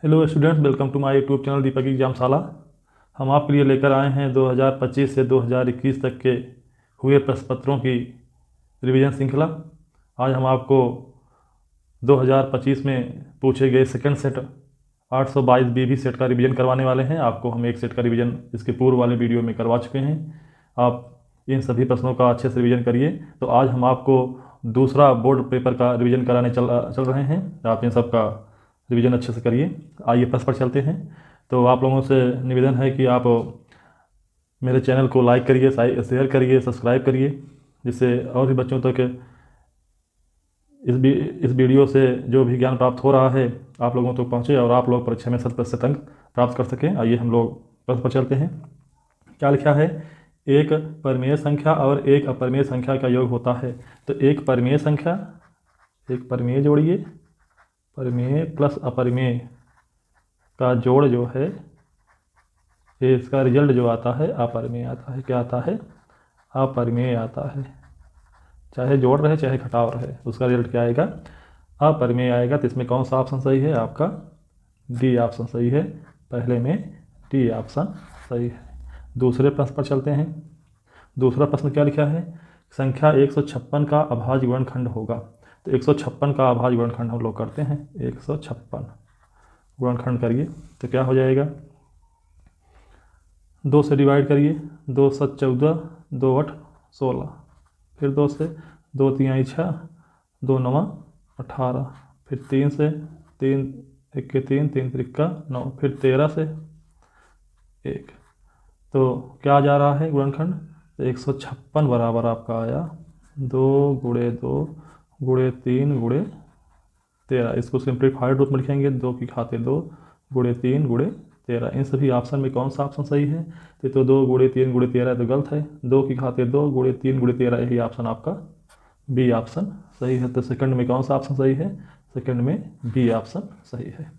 Hello students, welcome to my YouTube channel Deepak एग्जामशाला। हम आपके लिए लेकर आए हैं 2025 से 2021 तक के हुए प्रश्न पत्रों की रिवीजन श्रृंखला। आज हम आपको 2025 में पूछे गए सेकंड सेट 822 बीबी सेट का रिवीजन करवाने वाले हैं। आपको हम एक सेट का रिवीजन इसके पूर्व वाले वीडियो में करवा चुके हैं। आप इन सभी प्रश्नों का अच्छे से रिवीजन करिए। तो आज हम आपको दूसरा बोर्ड पेपर का रिवीजन कराने चल रहे हैं। आप इन सब का रिवीजन अच्छे से करिए। आइए प्रश्न पर चलते हैं। तो आप लोगों से निवेदन है कि आप मेरे चैनल को लाइक करिए, शेयर करिए, सब्सक्राइब करिए, जिससे और भी बच्चों तक इस वीडियो से जो भी ज्ञान प्राप्त हो रहा है आप लोगों तक पहुँचे और आप लोग परीक्षा में 100% अंक प्राप्त कर सकें। आइए हम लोग प्रश्न पर चलते हैं। क्या लिखा है? एक परिमेय संख्या और एक अपरिमेय संख्या का योग होता है। तो एक परिमेय संख्या, एक परिमेय जोड़िए, परिमेय प्लस अपरिमेय का जोड़ जो है ये इसका रिजल्ट जो आता है अपरिमेय आता है। क्या आता है? अपरिमेय आता है। चाहे जोड़ रहे चाहे घटाव रहे, उसका रिजल्ट क्या आएगा? अपरिमेय आएगा। तो इसमें कौन सा ऑप्शन सही है? आपका डी ऑप्शन सही है। पहले में डी ऑप्शन सही है। दूसरे प्रश्न पर चलते हैं। दूसरा प्रश्न क्या लिखा है? संख्या 156 का अभाज्य गुणनखंड होगा। तो 156 का अभाज्य गुणनखंड हम लोग करते हैं। 156 गुणनखंड करिए तो क्या हो जाएगा? 2 से डिवाइड करिए, 2 7 14, 2 8 16, फिर 2 से 2 3 6, 2 9 18, फिर 3 से 3 1 के 3 3 3 9, फिर 13 से 1। तो क्या जा रहा है गुणनखंड? तो 156 बराबर आपका आया 2 गुणे 2 गुणे 3 गुणे 13। इसको सिंप्लीफाइड रूप में लिखेंगे 2 की खाते 2 गुणे 3 गुणे 13। इन सभी ऑप्शन में कौन सा ऑप्शन सही है? तो 2 गुणे 3 गुणे 13 तो गलत है। 2 की खाते 2 गुणे 3 गुणे 13, यही ऑप्शन आपका बी ऑप्शन सही है। तो सेकंड में कौन सा ऑप्शन सही है? सेकंड में बी ऑप्शन सही है।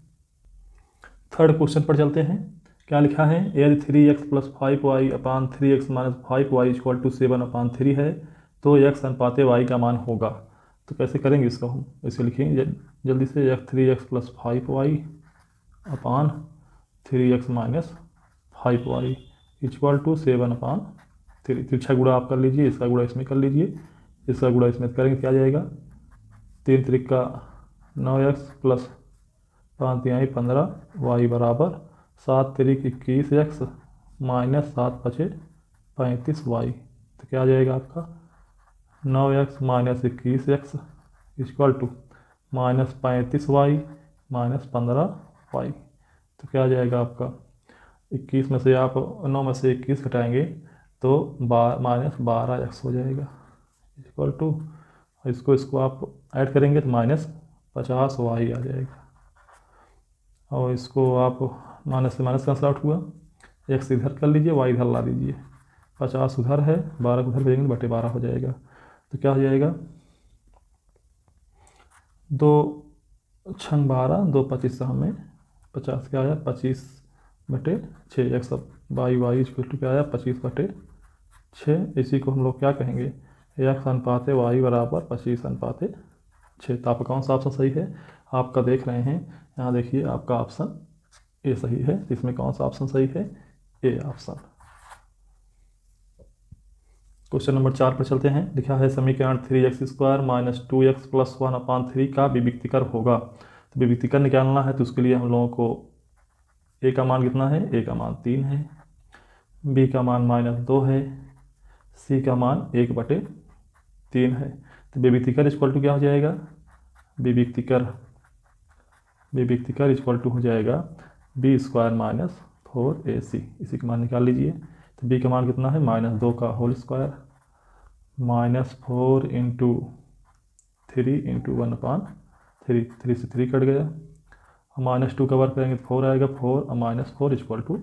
थर्ड क्वेश्चन पर चलते हैं। क्या लिखा है? यदि 3x + 5y अपान 3x - 5y = 7/3 है तो x अनुपाते y का मान होगा। तो कैसे करेंगे इसको? हम इसे लिखेंगे जल्दी से। 3x + 5y अपान 3x - 5y = 7/3। तिरछा गुणा आप कर लीजिए, इसका गुणा इसमें कर लीजिए, इसका गुणा इसमें करेंगे क्या जाएगा? 3 त्रिका 9x + 5 तिहाई 15 y बराबर 7 तिरिक 21x - 7 पचे 35y। तो क्या आ जाएगा आपका? 9x - 21x = -35y - 15y। तो क्या आ जाएगा आपका? 21 में से आप 9 में से 21 घटाएंगे तो -12x हो जाएगा = इसको आप ऐड करेंगे तो -50y आ जाएगा। और इसको आप माइनस से माइनस कैंसल आउट हुआ, x इधर कर लीजिए, y इधर ला दीजिए। 50 उधर है, 12 उधर भेजेंगे तो /12 हो जाएगा। तो क्या हो जाएगा? 2 छंग 12, 2 25 हमें 50 क्या आया? 25/6। x y क्या आया? 25/6। इसी को हम लोग क्या कहेंगे? x अनुपात y बराबर 25/6। तो आपका कौन सा ऑप्शन सही है? आपका देख रहे हैं यहाँ, देखिए आपका ऑप्शन ए सही है। इसमें कौन सा ऑप्शन सही है? A option. क्वेश्चन नंबर 4 पर चलते हैं। लिखा है समीकरण 3x² - 2x + 1/3 का विविक्तिकर होगा। तो विविक्तिकर निकालना है तो उसके लिए हम लोगों को ए का मान कितना है? ए का मान 3 है, बी का मान -2 है, सी का मान 1/3 है। तो विविक्तिकर इक्वल क्या हो जाएगा? विविक्तिकर हो जाएगा b² - 4ac। इसी का मान निकाल लीजिए। तो b का मान कितना है? -2 का होल स्क्वायर -4 × 3 × 1/3। 3 से 3 कट गया, -2 का वर्क करेंगे तो 4 आएगा। 4 -4 =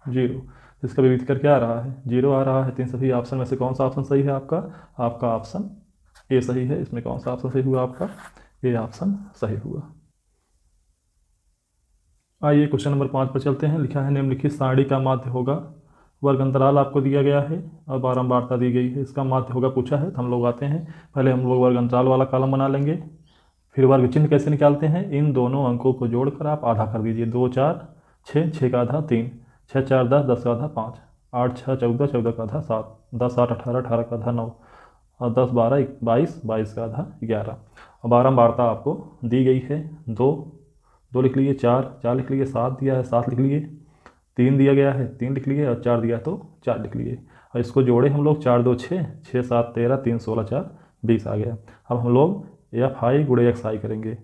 0। इसका विविधकर क्या आ रहा है? 0 आ रहा है। तीन सभी ऑप्शन में से कौन सा ऑप्शन सही है आपका? आपका ऑप्शन ए सही है। इसमें कौन सा ऑप्शन सही हुआ? आपका ए ऑप्शन सही हुआ। आइए क्वेश्चन नंबर 5 पर चलते हैं। लिखा है निम्नलिखित सारणी का माध्य होगा। वर्ग अंतराल आपको दिया गया है और बारंबारता दी गई है। इसका माध्य होगा पूछा है। तो हम लोग आते हैं, पहले हम लोग वर्ग अंतराल वाला कॉलम बना लेंगे, फिर वर्ग चिन्ह कैसे निकालते हैं, इन दोनों अंकों को जोड़कर आप आधा कर दीजिए। 2 4 6, 6 का आधा 3, 6 4 10, 10 का आधा 5, 8 6 14, 14 का आधा 7, 10 8 18, 18 का आधा 9, और 10 12 22, 22 का आधा 11। और बारंबारता आपको दी गई है, 2 2 लिख लीजिए, 4 4 लिख लीजिए, 7 दिया है 7 लिख लीजिए, 3 दिया गया है 3 लिख लीजिए, और 4 दिया तो 4 लिख लीजिए। और इसको जोड़े हम लोग, 4 2 6, 6 7 13, 3 16, 4 20 आ गया। अब हम लोग एफ आई गुणे एक्स आई करेंगे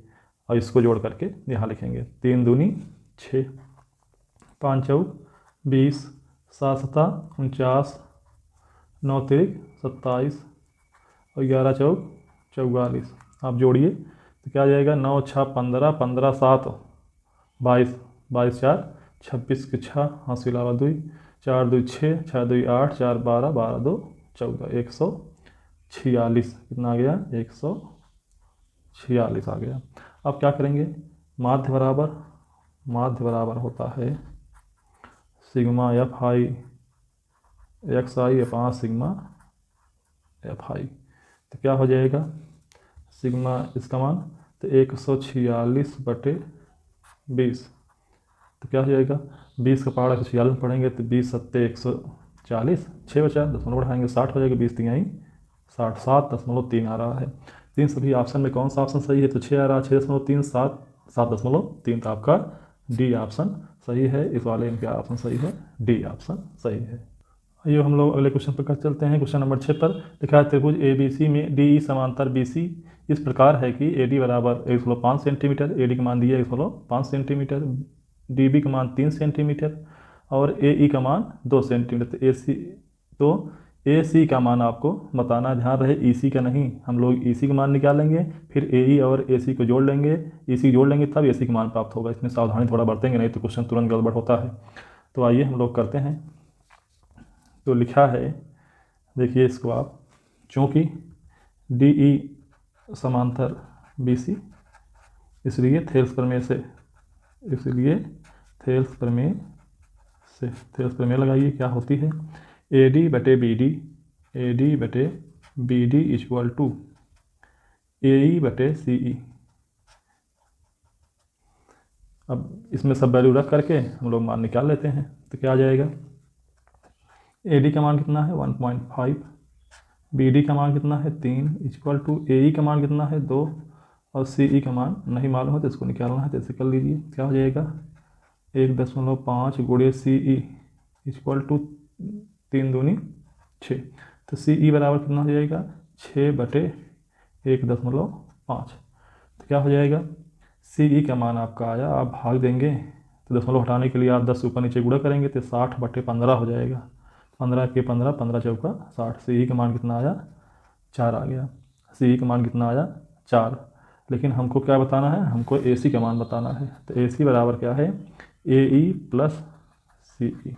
और इसको जोड़ करके यहाँ लिखेंगे। 3 दूनी 6, 5 चौक 20, 7 सता 49, 9 तिरिक 27, और 11 चौक 44। आप जोड़िए तो क्या आ जाएगा, 9 6 15, 15 7 22, 22 4 26 के 6, हासिल आवा 2, 4 2 6, 6 2 8, 4 12, 12 2 14, 146 कितना आ गया, 146 आ गया। अब क्या करेंगे, माध्य बराबर होता है sigma F I x I upon sigma F I. तो क्या हो जाएगा, सिग्मा इसका मान तो 146/20, तो क्या हो जाएगा, 20 का पहाड़ा 146 में पढ़ेंगे तो 20 सत्ते 140, 6 बचा दशमलव बढ़ाएंगे 60 हो जाएगा, 20 तिहाई 60, 7.3 आ रहा है। तीन सभी ऑप्शन में कौन सा ऑप्शन सही है, तो 6 आ रहा है, 6.3 7, 7.3, तो आपका डी ऑप्शन सही है। इस वाले में क्या ऑप्शन सही है, डी ऑप्शन सही है। आइए हम लोग अगले क्वेश्चन पर चलते हैं। क्वेश्चन नंबर 6 पर लिखा है त्रिभुज ABC में DE समांतर BC इस प्रकार है कि AD बराबर 105 सेंटीमीटर, AD का मान दिया 105 सेंटीमीटर, DB का मान 3 सेंटीमीटर और AE का मान 2 सेंटीमीटर। तो AC का मान आपको बताना, ध्यान रहे EC का नहीं, हम लोग EC का मान निकालेंगे, फिर AE और AC को जोड़ लेंगे, EC जोड़ लेंगे तब AC का मान प्राप्त होगा। इसमें सावधानी थोड़ा बरतेंगे, नहीं तो क्वेश्चन तुरंत गड़बड़ होता है। तो आइए हम लोग करते हैं। तो लिखा है, देखिए इसको आप, चूँकि DE समांतर BC, इसलिए थेल्स प्रमेय लगाइए। क्या होती है, AD बटे BD इक्वल टू AE बटे CE। अब इसमें सब वैल्यू रख करके हम लोग मान निकाल लेते हैं। तो क्या आ जाएगा, AD का मान कितना है 1.5, BD का मान कितना है 3 इक्वल टू AE का मान कितना है 2, और CE का मान नहीं मालूम है तो इसको निकालना है, तो ऐसे कर लीजिए। क्या हो जाएगा, 1.5 गुणे CE इक्वल टू 3 दूनी 6, तो CE बराबर कितना हो जाएगा 6/1.5। तो क्या हो जाएगा, CE का मान आपका आया, आप भाग देंगे तो दशमलव हटाने के लिए आप 10 ऊपर नीचे गुणा करेंगे तो 60/15 हो जाएगा। 15 के 15, 15 चौका 60। CE का मान कितना आया, 4 आ गया। CE का मान कितना आया, 4। लेकिन हमको क्या बताना है, हमको AC का मान बताना है। तो AC बराबर क्या है, AE प्लस CE।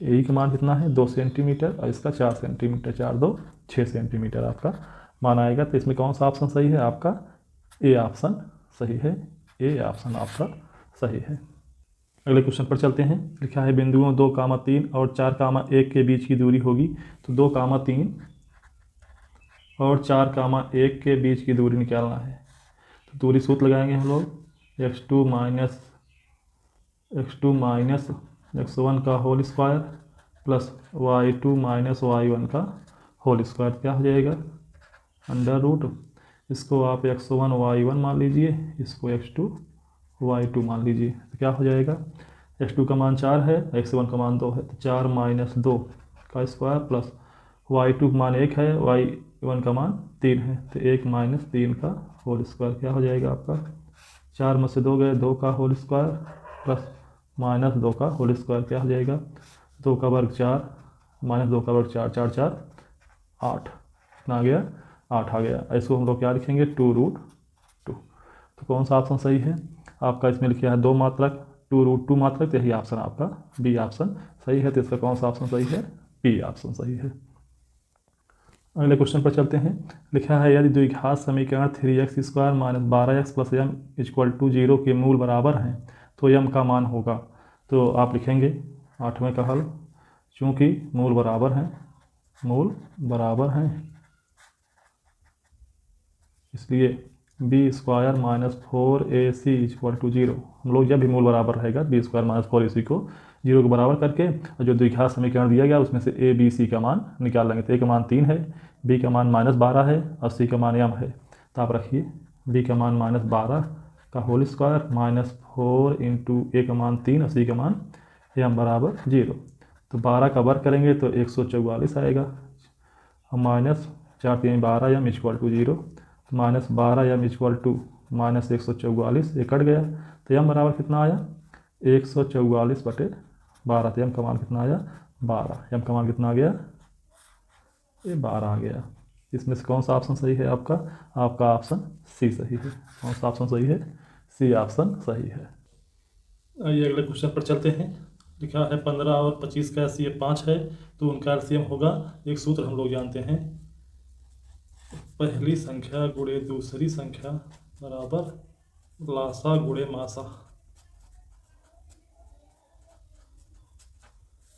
AE का मान कितना है 2 सेंटीमीटर और इसका 4 सेंटीमीटर, 4 2 6 सेंटीमीटर आपका मान आएगा। तो इसमें कौन सा ऑप्शन सही है, आपका A ऑप्शन सही है, A ऑप्शन आपका सही है। अगले क्वेश्चन पर चलते हैं। लिखा है बिंदुओं 2, 3 और 4, 1 के बीच की दूरी होगी। तो 2, 3 और 4, 1 के बीच की दूरी निकालना है। तो दूरी सूत्र लगाएंगे हम लोग, x2 माइनस x1 का whole square plus y2 minus y1 का होल स्क्वायर। क्या हो जाएगा, अंडर रूट, इसको आप x1 y1 मान लीजिए, इसको x2 y2 मान लीजिए। तो क्या हो जाएगा, x2 का मान 4 है, x1 का मान 2 है, तो 4 माइनस 2 का स्क्वायर प्लस y2 का मान 1 है, y1 का मान 3 है, तो 1 माइनस 3 का होल स्क्वायर। क्या हो जाएगा आपका, 4 में से 2 गए, 2 का होल स्क्वायर प्लस माइनस 2 का होल स्क्वायर। क्या हो जाएगा, 2 का वर्ग 4 माइनस 2 का वर्ग 4, 4 4 8, कितना आ गया, 8 आ गया। इसको हम लोग क्या लिखेंगे, 2√2। तो कौन सा ऑप्शन सही है आपका, इसमें लिखा है 2 मात्रक, 2√2 मात्रक, तो यही ऑप्शन आपका B ऑप्शन सही है। तो इसका कौन सा ऑप्शन सही है, B ऑप्शन सही है। अगले क्वेश्चन पर चलते हैं। लिखा है यदि द्विघात समीकरण 3x² minus 12x plus m equal to 0 के मूल बराबर हैं तो m का मान होगा। तो आप लिखेंगे 8वें का हल, चूँकि मूल बराबर हैं इसलिए B square minus 4ac equal to 0। हम लोग जब भी मूल बराबर रहेगा बी स्क्वायर माइनस 4ac को 0 के बराबर करके और जो द्विघात समीकरण दिया गया उसमें से ए बी सी का मान निकाल लेंगे। तो ए का मान 3 है, बी का मान -12 है और सी का मान m है। तो आप रखिए बी का मान -12 का होल स्क्वायर माइनस 4 इंटू ए का मान 3 और सी का मान m बराबर 0। तो 12 का वर्ग करेंगे तो 144 आएगा और minus 4 3 12 m equal to 0। -12 m equal to -144, ये कट गया तो m बराबर कितना आया 144/12। तो m का मान कितना आया 12। m का मान कितना आ गया, ये 12 आ गया। इसमें से कौन सा ऑप्शन सही है आपका? आपका ऑप्शन सी सही है। कौन सा ऑप्शन सही है? सी ऑप्शन सही है। आइए अगले क्वेश्चन पर चलते हैं। लिखा है 15 और 25 का एलसीएम 5 है तो उनका एलसीएम होगा। एक सूत्र हम लोग जानते हैं, पहली संख्या गुणे दूसरी संख्या बराबर लासा गुणे मासा।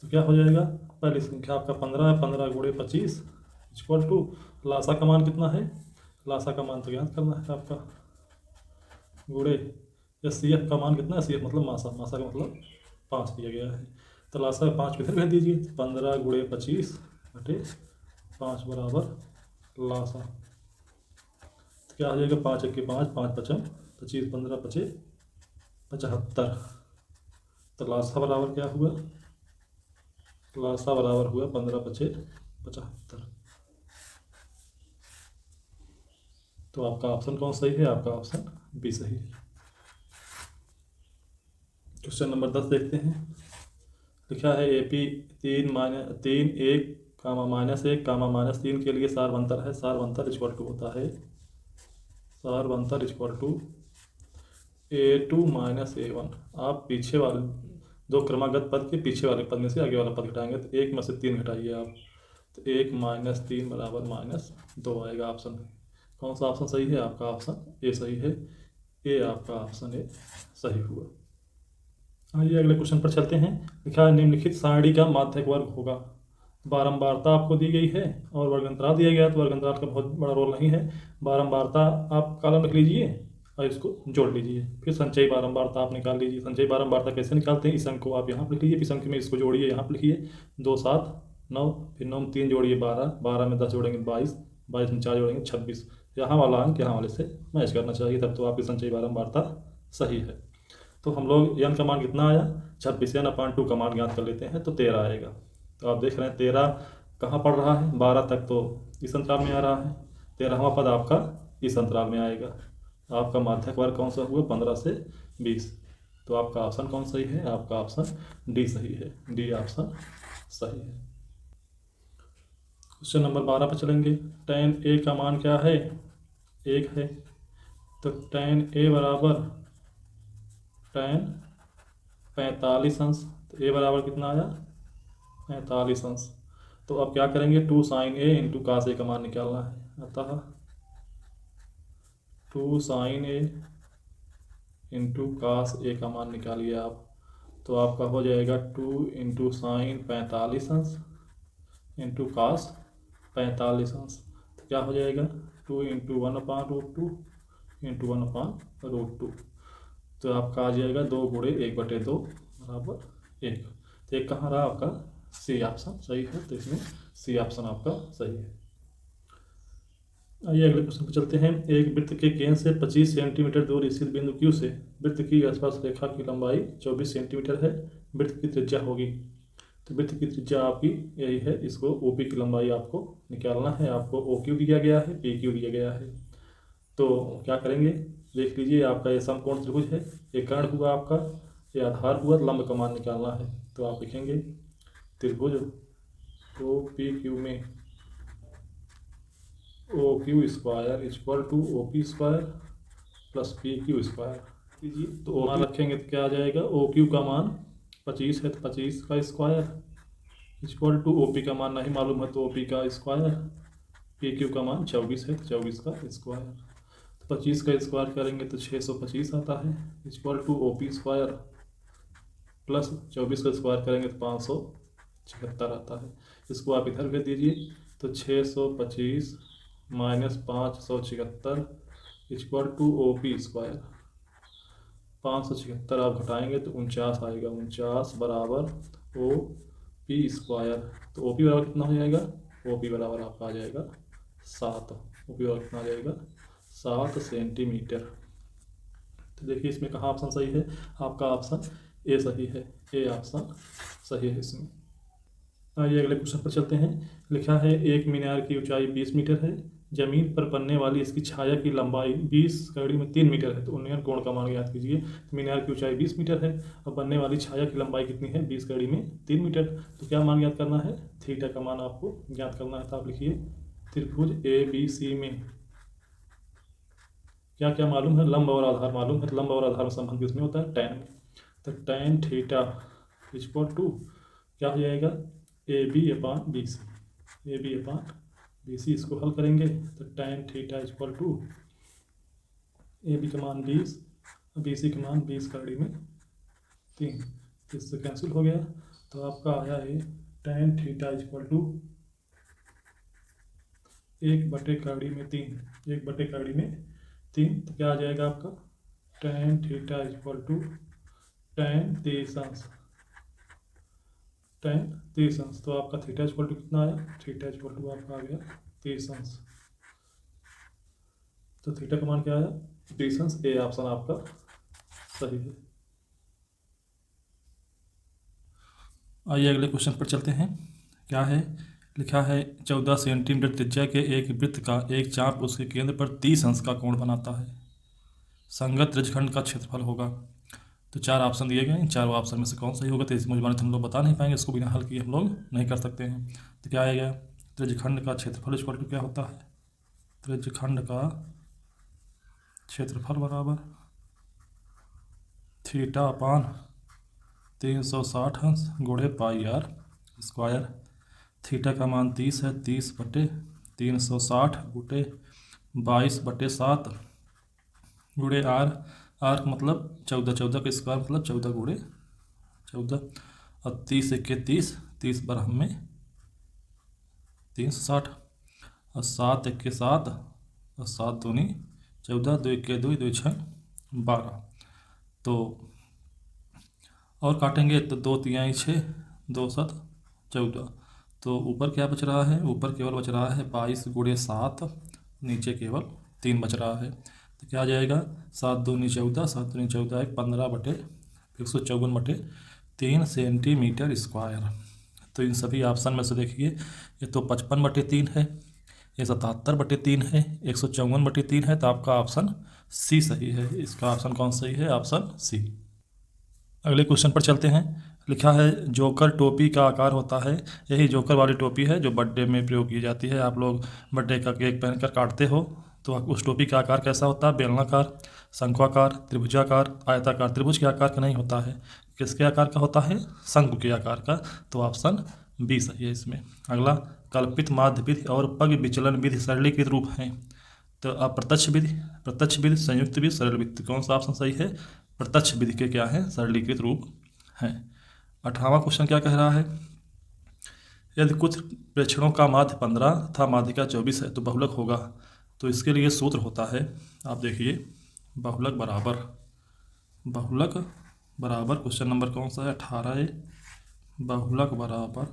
तो क्या हो जाएगा, पहली संख्या आपका 15 है, 15 गुणे 25 इक्वल टू लासा का मान कितना है, लासा का मान तो ज्ञात करना है आपका, गुणे या सी एफ का मान कितना है, सी एफ मतलब मासा, मासा का मतलब 5 दिया गया है। तो लासा 5 किधर भेज दीजिए, 15 गुणे 25/5 बराबर लासा। तो क्या हो जाएगा 5 1 5 5 5 25 15 25 75। तो लासा बराबर क्या हुआ, लासा बराबर हुआ 15 25 75। तो आपका ऑप्शन कौन सही है? आपका ऑप्शन बी सही है। क्वेश्चन नंबर 10 देखते हैं। लिखा है AP 3 1 कामा -1 कामा -3 के लिए सारवंतर है। सारवंतर इक्वल टू होता है, सारवंतर इक्वल टू A2 - A1। आप पीछे वाले दो क्रमागत पद के पीछे वाले पद में से आगे वाला पद घटाएंगे तो 1 में से 3 घटाइए आप, तो 1 - 3 बराबर -2 आएगा। ऑप्शन कौन सा ऑप्शन सही है? आपका ऑप्शन ए सही है। ए आपका ऑप्शन ए सही हुआ। आइए अगले क्वेश्चन पर चलते हैं। लिखा है निम्नलिखित सारणी का माध्यक वर्ग होगा। बारंबारता आपको दी गई है और वर्गंतराल दिया गया, तो वर्गंतराल का बहुत बड़ा रोल नहीं है। बारंबारता आप कॉलम लिख लीजिए और इसको जोड़ लीजिए, फिर संचयी बारंबारता आप निकाल लीजिए। संचयी बारंबारता कैसे निकालते हैं, इस अंक को आप यहाँ पर लिख लीजिए, इस अंक में इसको जोड़िए, यहाँ पर लिखिए 2 7 9, फिर 9 में 3 जोड़िए 12, 12 में 10 जोड़ेंगे 22, 22 में 4 जोड़ेंगे 26। यहाँ वाला अंक यहाँ वाले से मैच करना चाहिए, तब तो आपकी संचयी बारंबारता सही है। तो हम लोग n का मान कितना आया 26, n/2 का मान ज्ञात कर लेते हैं तो 13 आएगा। तो आप देख रहे हैं 13 कहाँ पड़ रहा है, 12 तक तो इस अंतराल में आ रहा है, 13वां पद आपका इस अंतराल में आएगा। आपका माध्यक वर्ग कौन सा हुआ 15 से 20। तो आपका ऑप्शन कौन सही है? आपका ऑप्शन डी सही है, डी ऑप्शन सही है। क्वेश्चन नंबर 12 पर चलेंगे। tan a का मान क्या है, 1 है। तो tan a बराबर tan 45 अंश, तो a बराबर कितना आया 45 अंश। तो अब क्या करेंगे 2 sin a into cos a का मान निकालना है, अतः 2 sin a into cos a का मान निकालिए आप। तो आपका हो जाएगा 2 इंटू साइन 45 अंश इंटू cos 45 अंश। तो क्या हो जाएगा 2 इंटू 1/√2 इंटू 1/√2। तो आपका आ जाएगा 2 गुणे 1/2 बराबर 1। तो एक कहाँ रहा आपका सी ऑप्शन सही है, तो इसमें सी ऑप्शन आपका सही है। आइए अगले क्वेश्चन पर चलते हैं। एक वृत्त के केंद्र से 25 सेंटीमीटर दूर स्थित बिंदु Q से वृत्त की स्पर्श रेखा की लंबाई 24 सेंटीमीटर है, वृत्त की त्रिज्या होगी। तो वृत्त की त्रिज्या आपकी यही है, इसको OP की लंबाई आपको निकालना है। आपको OQ दिया गया है, PQ दिया गया है। तो क्या करेंगे देख लीजिए, आपका ये समकोण त्रिभुज है, ये कर्ण हुआ आपका, ये आधार हुआ, लंब का मान निकालना है। तो आप लिखेंगे त्रिभुज OPQ में OQ square equal to OP square plus PQ square कीजिए। तो मान रखेंगे तो क्या आ जाएगा, OQ का मान 25 है तो 25 का स्क्वायर इक्वल टू OP का मान नहीं मालूम है तो OP का स्क्वायर, PQ का मान 24 है तो 24 का स्क्वायर। 25 का स्क्वायर करेंगे तो 625 आता है equal to OP square plus 24 का स्क्वायर करेंगे तो 576 आता है। इसको आप इधर भेज दीजिए तो 625 - 576 इक्वल टू OP² 576 आप घटाएंगे तो 49 आएगा। 49 बराबर OP²। तो OP बराबर कितना हो जाएगा? OP बराबर आपका आ जाएगा 7। OP बराबर कितना आ जाएगा? 7 सेंटीमीटर। तो देखिए इसमें कहाँ ऑप्शन सही है? आपका ऑप्शन ए सही है। ए ऑप्शन सही है इसमें। आइए अगले क्वेश्चन पर चलते हैं। लिखा है एक मीनार की ऊंचाई 20 मीटर है, जमीन पर बनने वाली इसकी छाया की लंबाई 20 कड़ी में 3 मीटर है, तो उन्नयन कोण का मान ज्ञात कीजिए। तो मीनार की ऊंचाई 20 मीटर है और बनने वाली छाया की लंबाई कितनी है? 20 कड़ी में 3 मीटर। तो क्या मान ज्ञात करना है? थीटा का मान आपको ज्ञात करना है। तो आप लिखिए त्रिभुज ABC में क्या क्या मालूम है? लंब और आधार मालूम है। तो लंब और आधार में संबंध किसमें होता है? टैन में। तो टैन थीटा इक्वल टू क्या हो जाएगा? AB/BC। AB/BC इसको हल करेंगे तो tan theta equal to AB का मान 20, BC का मान 20 कड़ी में 3, इससे कैंसिल हो गया। तो आपका आया है टैन थीटा इक्वल टू 1/कड़ी में 3। 1/कड़ी में 3 तो क्या आ जाएगा आपका? Tan theta equal to tan 30 तो आपका थीटा इक्वल टू कितना आया? थीटा इक्वल टू आपका आ गया 30। तो थीटा का मान क्या आया? 30। ए ऑप्शन आपका सही है। आइए अगले क्वेश्चन पर चलते हैं। क्या है? लिखा है 14 सेंटीमीटर त्रिज्या के एक वृत्त का एक चाप उसके केंद्र पर 30 अंश का कोण बनाता है। संगत त्रिज्यखंड का क्षेत्रफल होगा। तो 4 ऑप्शन दिए गए हैं। चारों ऑप्शन में से कौन सही होगा? तो इसमें हम लोग बता नहीं पाएंगे, इसको बिना हल किए हम लोग नहीं कर सकते हैं। तो क्या आएगा? त्रिज्यखंड का क्षेत्रफल इक्वल टू क्या होता है? त्रिज्यखंड का क्षेत्रफल बराबर θ/360 अंश गुणे πr²। थीटा का मान 30 है। 30/360 गुणे 22/7 गुणे r। आर मतलब 14, 14 का स्क्वायर मतलब 14 गुणे 14 और 30 1 के 30, 30 बराबर में 360 और 7 1 के 7 और 7 दूनी 14, 2 1 के 2, 2 6 12। तो और काटेंगे तो 2 3 6, 2 7 14। तो ऊपर क्या बच रहा है? ऊपर केवल बच रहा है 22 गुणे 7, नीचे केवल 3 बच रहा है। तो क्या आ जाएगा? 7 दूनी 14, 7 दूनी 14 15/154/3 सेंटीमीटर स्क्वायर। तो इन सभी ऑप्शन में से देखिए, ये तो 55/3 है, ये 77/3 है, 154/3 है। तो आपका ऑप्शन सी सही है। इसका ऑप्शन कौन सही है? Option C. अगले क्वेश्चन पर चलते हैं। लिखा है जोकर टोपी का आकार होता है। यही जोकर वाली टोपी है जो बर्थडे में प्रयोग की जाती है। आप लोग बर्थडे का केक पहनकर काटते हो तो उस टोपी का आकार कैसा होता है? बेलनाकार, शंक्वाकार, त्रिभुजाकार, आयताकार। त्रिभुज के आकार का नहीं होता है। किसके आकार का होता है? शंकु के आकार का। तो ऑप्शन बी सही है इसमें। अगला कल्पित माध्य विधि और पग विचलन विधि सरलीकृत रूप हैं। तो अप्रत्यक्ष विधि, प्रत्यक्ष विधि, संयुक्त विधि, सरल विधि। कौन सा ऑप्शन सही है? प्रत्यक्ष विधि के क्या है? सरलीकृत रूप हैं। 18वां क्वेश्चन क्या कह रहा है? यदि कुछ प्रेक्षणों का माध्य 15 तथा माध्यिका 24 है तो बहुलक होगा। तो इसके लिए सूत्र होता है, आप देखिए, बहुलक बराबर क्वेश्चन नंबर कौन सा है? 18 बहुलक बराबर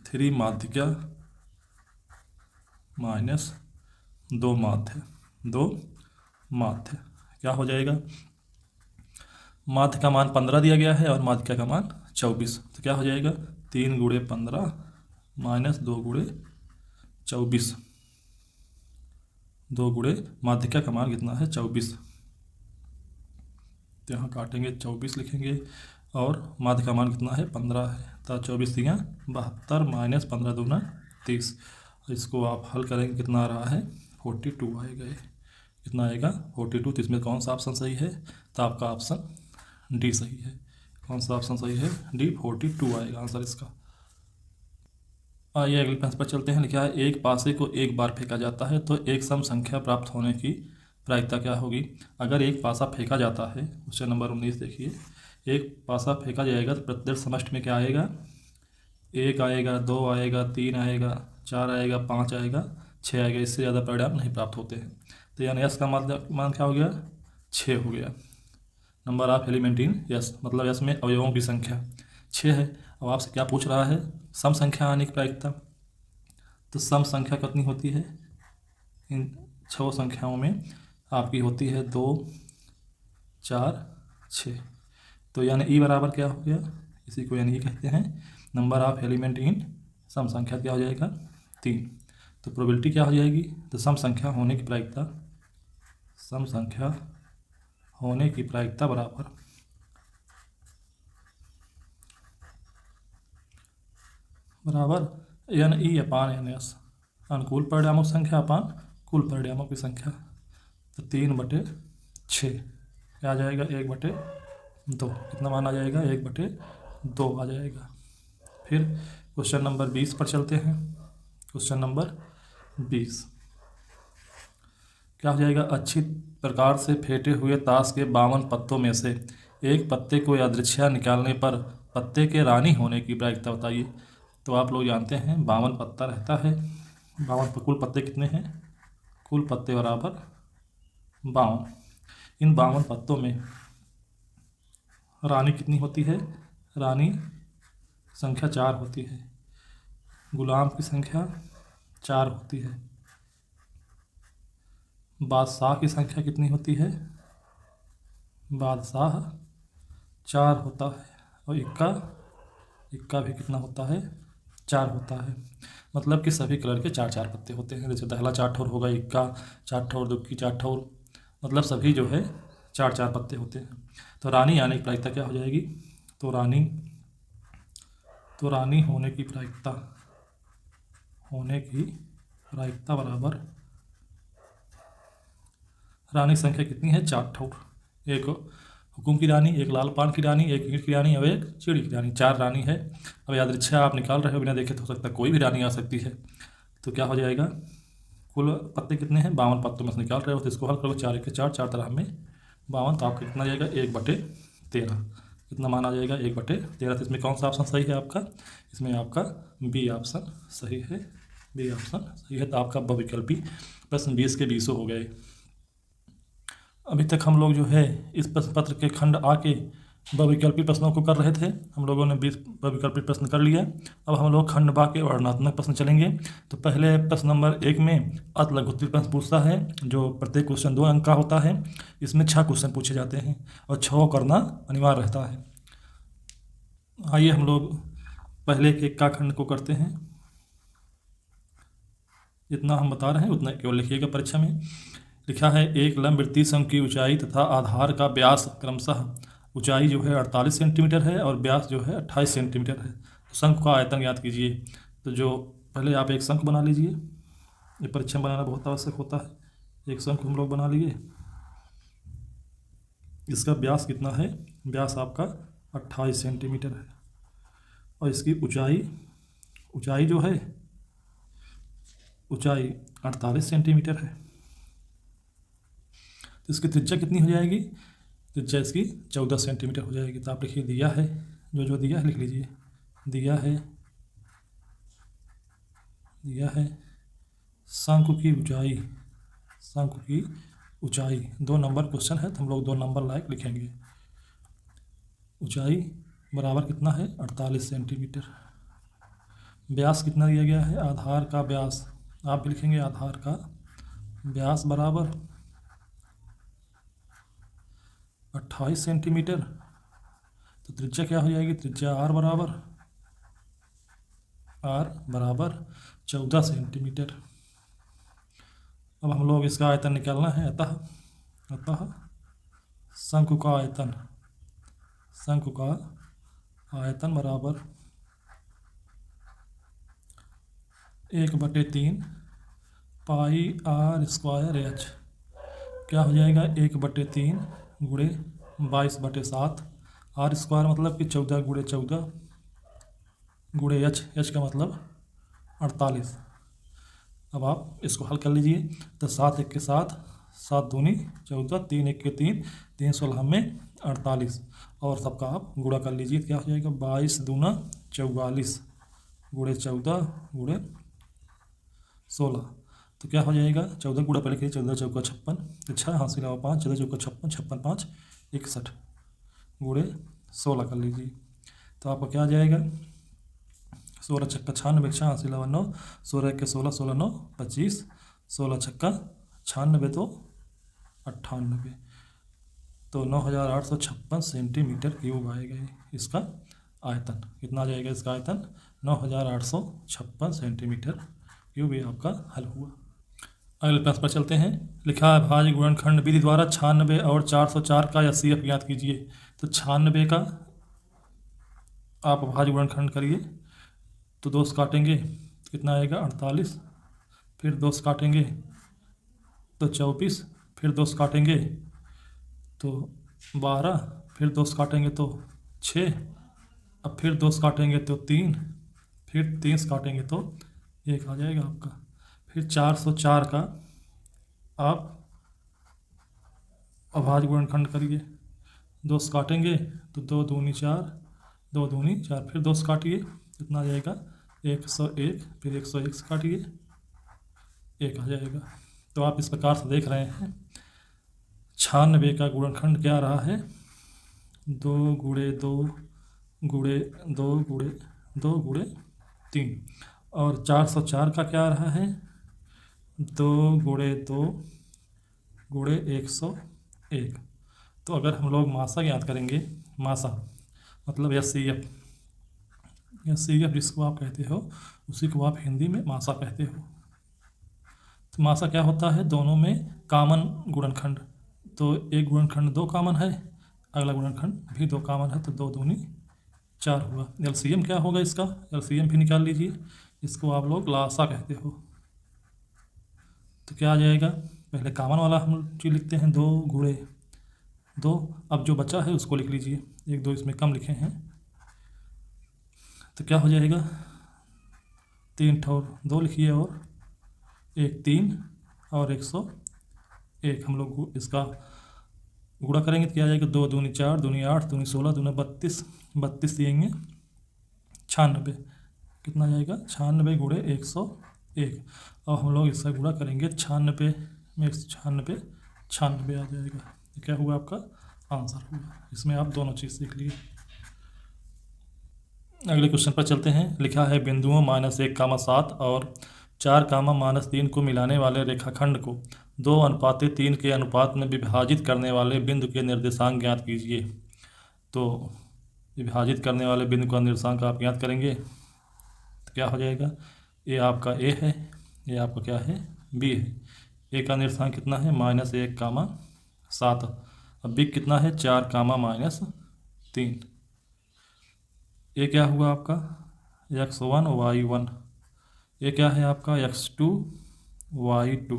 3 माध्यिका माइनस 2 माध्य। क्या हो जाएगा? माध्य का मान 15 दिया गया है और माध्यिका का मान 24। तो क्या हो जाएगा? 3 गुणे 15 माइनस 2 गुणे 24। 2 गुणे माध्यिका का मान कितना है? 24। तो यहाँ काटेंगे 24 लिखेंगे और माध्य का मान कितना है? 15 है। तो 24 3 72 माइनस 15 दूना 30। इसको आप हल करेंगे, कितना आ रहा है? 42 आएगा। कितना आएगा? 42। तो इसमें कौन सा ऑप्शन सही है? तो आपका ऑप्शन डी सही है। कौन सा ऑप्शन सही है? डी, 42 आएगा आंसर इसका। आइए अगले प्रश्न पर चलते हैं। लिखा है एक पासे को एक बार फेंका जाता है तो एक सम संख्या प्राप्त होने की प्रायिकता क्या होगी? अगर एक पासा फेंका जाता है, क्वेश्चन नंबर 19 देखिए, एक पासा फेंका जाएगा तो प्रत्येक समष्टि में क्या आएगा? 1 आएगा, 2 आएगा, 3 आएगा, 4 आएगा, 5 आएगा, 6 आएगा, इससे ज़्यादा परिणाम नहीं प्राप्त होते हैं। तो यानी यस का मान क्या हो गया, 6 हो गया। Number of element in yes, मतलब यस में अवयवों की संख्या 6 है। अब आपसे क्या पूछ रहा है, सम संख्या आने की प्रायिकता। तो सम संख्या कितनी होती है, इन 6 संख्याओं में आपकी होती है 2, 4, 6। तो यानी ई बराबर क्या हो गया, इसी को यानी ई कहते हैं नंबर ऑफ एलिमेंट इन सम संख्या क्या हो जाएगा, 3। तो प्रोबेबिलिटी क्या हो जाएगी, तो सम संख्या होने की प्रायिकता, सम संख्या होने की प्रायिकता बराबर एन ई अपान एन एस, अनुकूल परिणामों की संख्या अपान कुल परिणामों की संख्या। तो 3/6 क्या आ जाएगा, 1/2, कितना मान आ जाएगा, 1/2 आ जाएगा। फिर क्वेश्चन नंबर 20 पर चलते हैं। क्वेश्चन नंबर 20 क्या हो जाएगा, अच्छी प्रकार से फेंटे हुए ताश के 52 पत्तों में से एक पत्ते को यादृच्छिक निकालने पर पत्ते के रानी होने की प्रायिकता बताइए। तो आप लोग जानते हैं 52 पत्ता रहता है, 52 कुल पत्ते कितने हैं, कुल पत्ते बराबर 52। इन 52 पत्तों में रानी कितनी होती है, रानी संख्या 4 होती है, गुलाम की संख्या 4 होती है, बादशाह की संख्या कितनी होती है, बादशाह 4 होता है, और इक्का भी कितना होता है, 4 होता है। मतलब कि सभी कलर के 4-4 पत्ते होते हैं। जैसे दहला 4 ठोर होगा, इक्का 4 ठोर, दुक्की 4 ठोर, मतलब सभी जो है 4-4 पत्ते होते हैं। तो रानी आने की प्रायिकता क्या हो जाएगी, तो रानी होने की प्रायिकता बराबर रानी की संख्या कितनी है, 4 ठोर, एक हुकुम की रानी, एक लाल पान की रानी, एक ईंट की रानी और एक चिड़ी की रानी, 4 रानी है। अब यादृच्छिक आप निकाल रहे हो बिना देखे तो हो सकता है कोई भी रानी आ सकती है। तो क्या हो जाएगा, कुल पत्ते कितने हैं, 52 पत्तों में से निकाल रहे हो, तो इसको हल करो, 4 के 4, 4 तरह में 52, तो आपका कितना जाएगा, 1/13। कितना मान आ जाएगा, 1/13। तो इसमें कौन सा ऑप्शन सही है आपका, इसमें आपका बी ऑप्शन सही है, बी ऑप्शन सही है। तो आपका बहुविकल्पी प्रश्न 20 के 20 हो गए। अभी तक हम लोग जो है इस प्रश्न पत्र के खंड आके बहुविकल्पी प्रश्नों को कर रहे थे, हम लोगों ने 20 बहुविकल्पी प्रश्न कर लिया। अब हम लोग खंड बा के वर्णनात्मक प्रश्न चलेंगे। तो पहले प्रश्न नंबर 1 में अत लघुत्तरीय प्रश्न पूछता है, जो प्रत्येक क्वेश्चन 2 अंक का होता है। इसमें 6 क्वेश्चन पूछे जाते हैं और 6 करना अनिवार्य रहता है। आइए हम लोग पहले के का खंड को करते हैं। जितना हम बता रहे हैं उतना केवल लिखिएगा परीक्षा में। लिखा है, एक लंबवृत्तीय शंकु की ऊंचाई तथा आधार का व्यास क्रमशः, ऊंचाई जो है 48 सेंटीमीटर है और व्यास जो है 28 सेंटीमीटर है। तो शंकु का आयतन ज्ञात कीजिए। तो जो पहले आप एक शंकु बना लीजिए, ये परीक्षा में बनाना बहुत आवश्यक होता है। एक शंकु हम लोग बना लिए, इसका व्यास कितना है, व्यास आपका 28 सेंटीमीटर है और इसकी ऊंचाई जो है, ऊंचाई 48 सेंटीमीटर है। तो इसकी त्रिज्या कितनी हो जाएगी, त्रिज्या इसकी 14 सेंटीमीटर हो जाएगी। तो आप लिखिए दिया है, जो दिया है लिख लीजिए, दिया है शंकु की ऊंचाई 2 नंबर क्वेश्चन है तो हम लोग 2 नंबर लायक लिखेंगे। ऊंचाई बराबर कितना है, 48 सेंटीमीटर। व्यास कितना दिया गया है, आधार का व्यास आप भी लिखेंगे, आधार का व्यास बराबर 28 सेंटीमीटर। तो त्रिज्या क्या हो जाएगी, त्रिज्या आर बराबर 14 सेंटीमीटर। अब हम लोग इसका आयतन निकालना है। अतः शंकु का आयतन बराबर 1/3 पाई आर स्क्वायर एच। क्या हो जाएगा, 1/3 गुणे 22/7, आर स्क्वायर मतलब कि 14 गुणे 14 गुणे एच का मतलब 48। अब आप इसको हल कर लीजिए। तो 7 1 के 7, 7 दूनी 14, 3 1 के 3, 3 16 में 48 और सबका आप गुणा कर लीजिए। क्या हो जाएगा, 22 दूना 44 गुणे 14 गुणे 16। तो क्या हो जाएगा, 14 गुणा पहले करिए, 14 चौका 56, तो 6 हासिल हुआ 5, 14 चौका 56, 56 5 61 गुणे 16 कर लीजिए। तो आपका क्या आ जाएगा, 16 छक्का 96, 6 हासिल हुआ 9, 16 के 16, 16 9 25, 16 छक्का 96 तो 98, तो 9856 सेंटीमीटर क्यूब आएगा इसका आयतन। कितना आ जाएगा इसका आयतन, 9856 सेंटीमीटर क्यूब। ये आपका हल हुआ। अगले प्रश्न पर चलते हैं। लिखा है भाज्य गुणनखंड विधि द्वारा 96 और 404 का एचसीएफ ज्ञात कीजिए। तो 96 का आप भाज्य गुणनखंड करिए, तो 2 से काटेंगे तो कितना आएगा 48, फिर 2 से काटेंगे तो 24, फिर 2 से काटेंगे तो 12, फिर 2 से काटेंगे तो 6, अब फिर 2 से काटेंगे तो 3, फिर 3 से काटेंगे तो 1 आ जाएगा आपका। फिर 404 का आप अभाज्य गुणनखंड करिए, 2 से काटेंगे तो 2 दूनी 4, 2 दूनी 4, फिर 2 से काटिए कितना आ जाएगा 101, फिर 101 से काटिए 1 आ जाएगा। तो आप इस प्रकार से देख रहे हैं 96 का गुणनखंड क्या रहा है, 2 गुणे 2 गुणे 2 गुणे 2 गुणे 3, और 404 का क्या रहा है, 2 गुणे 2 गुणे 101। तो अगर हम लोग मासा ज्ञात करेंगे, मासा मतलब एचसीएफ, एचसीएफ जिसको आप कहते हो उसी को आप हिंदी में मासा कहते हो। तो मासा क्या होता है, दोनों में कॉमन गुणनखंड, तो एक गुणनखंड 2 कॉमन है, अगला गुणनखंड भी 2 कॉमन है, तो 2 दूनी 4 हुआ। एलसीएम क्या होगा इसका, एलसीएम भी निकाल लीजिए, इसको आप लोग लासा कहते हो। तो क्या आ जाएगा, पहले कॉमन वाला हम चीज लिखते हैं 2 गुणे 2, अब जो बचा है उसको लिख लीजिए, 1 2 इसमें कम लिखे हैं, तो क्या हो जाएगा 3 ठोर 2 लिखिए, और 1 3 और 101 हम लोग इसका गुणा करेंगे तो क्या आ जाएगा, 2 दूनी 4, दूनी 8, दूनी 16, दूनी 32, 32 दिएंगे 96, कितना आ जाएगा 96 गुणे 101। और हम लोग इसका गुणा करेंगे 96 में 196, 96 आ जाएगा। तो क्या हुआ आपका आंसर हुआ। इसमें आप दोनों चीज़ सीख लिए। अगले क्वेश्चन पर चलते हैं। लिखा है बिंदुओं -1, 7 और 4, -3 को मिलाने वाले रेखाखंड को 2:3 के अनुपात में विभाजित करने वाले बिंदु के निर्देशांक ज्ञात कीजिए। तो विभाजित करने वाले बिंदु का निर्देशांक आप ज्ञात करेंगे तो क्या हो जाएगा, ये आपका ए है, ये आपका क्या है बी है। ए का निर्देशांक कितना है -1, 7, अब बी कितना है 4, -3। ये क्या हुआ आपका x1 y1, ये क्या है आपका x2 y2,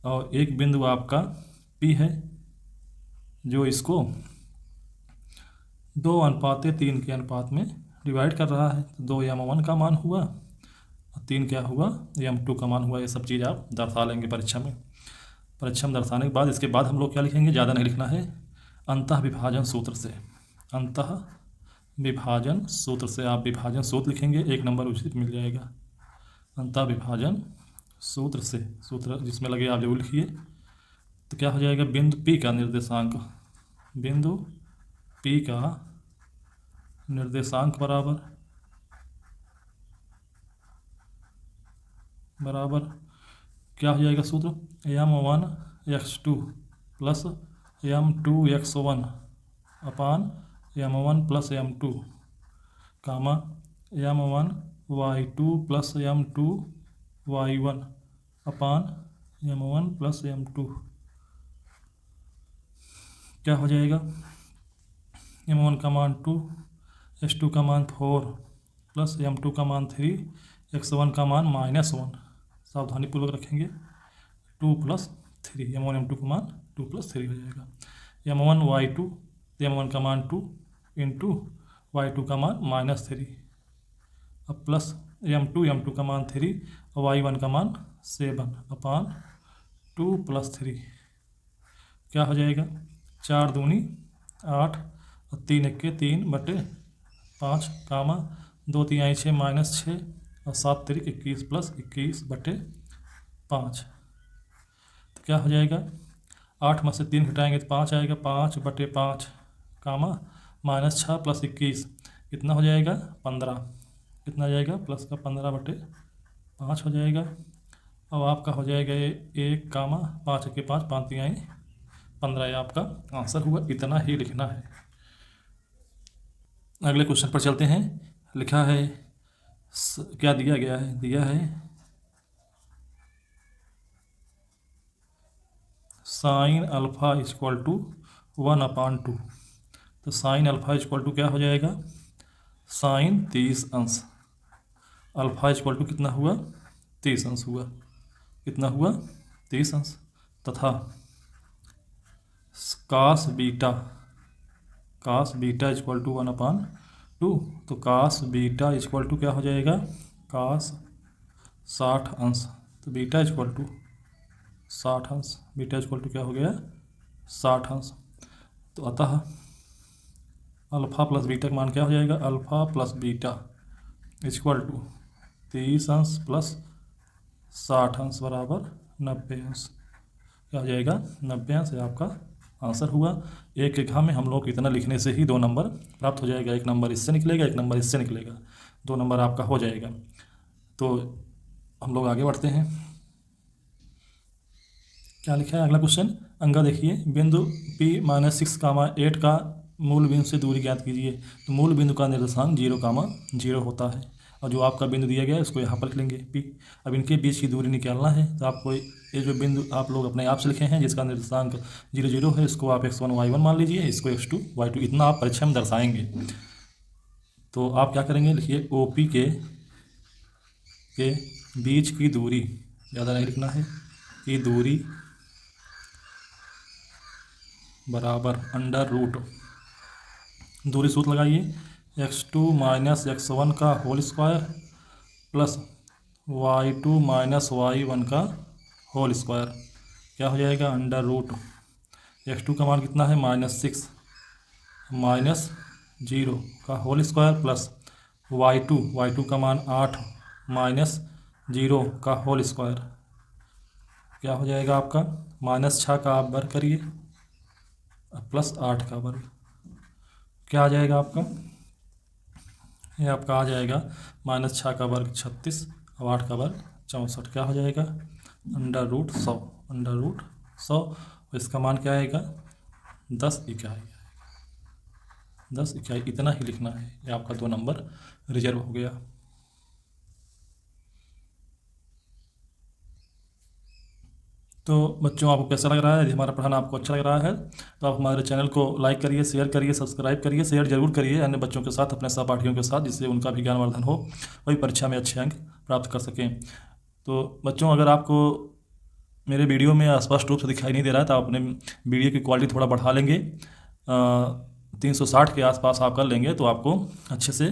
और एक बिंदु आपका P है जो इसको 2:3 के अनुपात में डिवाइड कर रहा है। तो 2 m1 का मान हुआ और 3 क्या हुआ m2 का मान हुआ। ये सब चीज़ आप दर्शा लेंगे परीक्षा में। परीक्षा में दर्शाने के बाद इसके बाद हम लोग क्या लिखेंगे, ज़्यादा नहीं लिखना है, अंतः विभाजन सूत्र से, अंतः विभाजन सूत्र से आप विभाजन सूत्र लिखेंगे, 1 नंबर उचित मिल जाएगा। अंतः विभाजन सूत्र से, सूत्र जिसमें लगे आप जरूर लिखिए। तो क्या हो जाएगा, बिंदु P का निर्देशांक, बिंदु P का निर्देशांक बराबर क्या हो जाएगा सूत्र, m1 x2 plus m2 x1 अपान m1 प्लस m2 कामा m1 y2 plus m2 y1 अपान m1 प्लस m2। क्या हो जाएगा, m1 का मान 2, x2 का मान 4 प्लस m2 का मान 3, x1 का मान -1, सावधानी पूर्वक रखेंगे, 2 + 3, m1 m2 का मान 2 + 3 हो जाएगा। m1 y2, m1 का मान 2 इंटू y2 का मान -3, अब प्लस m2 का मान 3 और y1 का मान 7 अपान 2 + 3। क्या हो जाएगा, 4 दूनी 8 और 3 × 3 बटे 5 कामा 2 × 3 = 6 -6 और 7 × 3 = 21 + 21 बटे 5। तो क्या हो जाएगा, 8 में से 3 घटाएंगे तो 5 आएगा, 5/5 कामा -6 + 21 कितना हो जाएगा 15, कितना जाएगा प्लस का 15/5 हो जाएगा। अब आपका हो जाएगा ये 1 कामा 5 के 5 5 3 15, ये आपका आंसर हुआ। इतना ही लिखना है। अगले क्वेश्चन पर चलते हैं। लिखा है क्या दिया गया है, दिया है sin अल्फ़ा = 1/2। तो sin अल्फ़ा = क्या हो जाएगा, sin 30 अंश, अल्फ़ा = कितना हुआ 30 अंश हुआ, कितना हुआ 30 अंश, तथा cos बीटा = 1/2। तो cos बीटा = क्या हो जाएगा, cos 60 अंश। तो बीटा = 60 अंश, बीटा = क्या हो गया 60 अंश। तो अतः अल्फ़ा प्लस बीटा का मान क्या हो जाएगा, अल्फ़ा प्लस बीटा = 30 अंश प्लस 60 अंश बराबर 90 अंश। क्या हो जाएगा 90 अंश, आपका आंसर हुआ। एक एक में हम लोग इतना लिखने से ही 2 नंबर प्राप्त हो जाएगा। 1 नंबर इससे निकलेगा, 1 नंबर इससे निकलेगा, 2 नंबर आपका हो जाएगा। तो हम लोग आगे बढ़ते हैं। क्या लिखा है अगला क्वेश्चन, अंगा देखिए, बिंदु P - 6, 8 का मूल बिंदु से दूरी ज्ञात कीजिए। तो मूल बिंदु का निर्देशांक 0, 0 होता है, और जो आपका बिंदु दिया गया है उसको यहाँ पर लिख लेंगे P। अब इनके बीच की दूरी निकालना है, तो आपको ये जो बिंदु आप लोग अपने आप से लिखे हैं जिसका निर्देशांक 0, 0 है, इसको आप x1 y1 मान लीजिए, इसको x2 y2, इतना आप परीक्षा में दर्शाएंगे। तो आप क्या करेंगे, लिखिए OP के बीच की दूरी, ज़्यादा नहीं लिखना है, की दूरी बराबर √ दूरी सूत्र लगाइए, x2 - x1 का whole square plus y2 - y1 का होल स्क्वायर। क्या हो जाएगा √ x2 का मान कितना है -6 - 0 का होल स्क्वायर प्लस y2 का मान 8 - 0 का होल स्क्वायर। क्या हो जाएगा आपका -6 का आप वर्ग करिए प्लस 8 का वर्ग, क्या आ जाएगा आपका, ये आपका आ जाएगा -6 का वर्ग 36 और 8 का वर्ग 64। क्या हो जाएगा √100, इसका मान क्या आएगा 10 इकाई, 10 इकाई। इतना ही लिखना है, ये आपका 2 नंबर रिजर्व हो गया। तो बच्चों आपको कैसा लग रहा है, यदि हमारा पढ़ाना आपको अच्छा लग रहा है तो आप हमारे चैनल को लाइक करिए, शेयर करिए, सब्सक्राइब करिए, शेयर जरूर करिए अन्य बच्चों के साथ, अपने सहपाठियों के साथ, जिससे उनका भी ज्ञानवर्धन हो, वही परीक्षा में अच्छे अंक प्राप्त कर सकें। तो बच्चों अगर आपको मेरे वीडियो में स्पष्ट रूप से दिखाई नहीं दे रहा है तो आप अपने वीडियो की क्वालिटी थोड़ा बढ़ा लेंगे, 360 के आसपास आप कर लेंगे तो आपको अच्छे से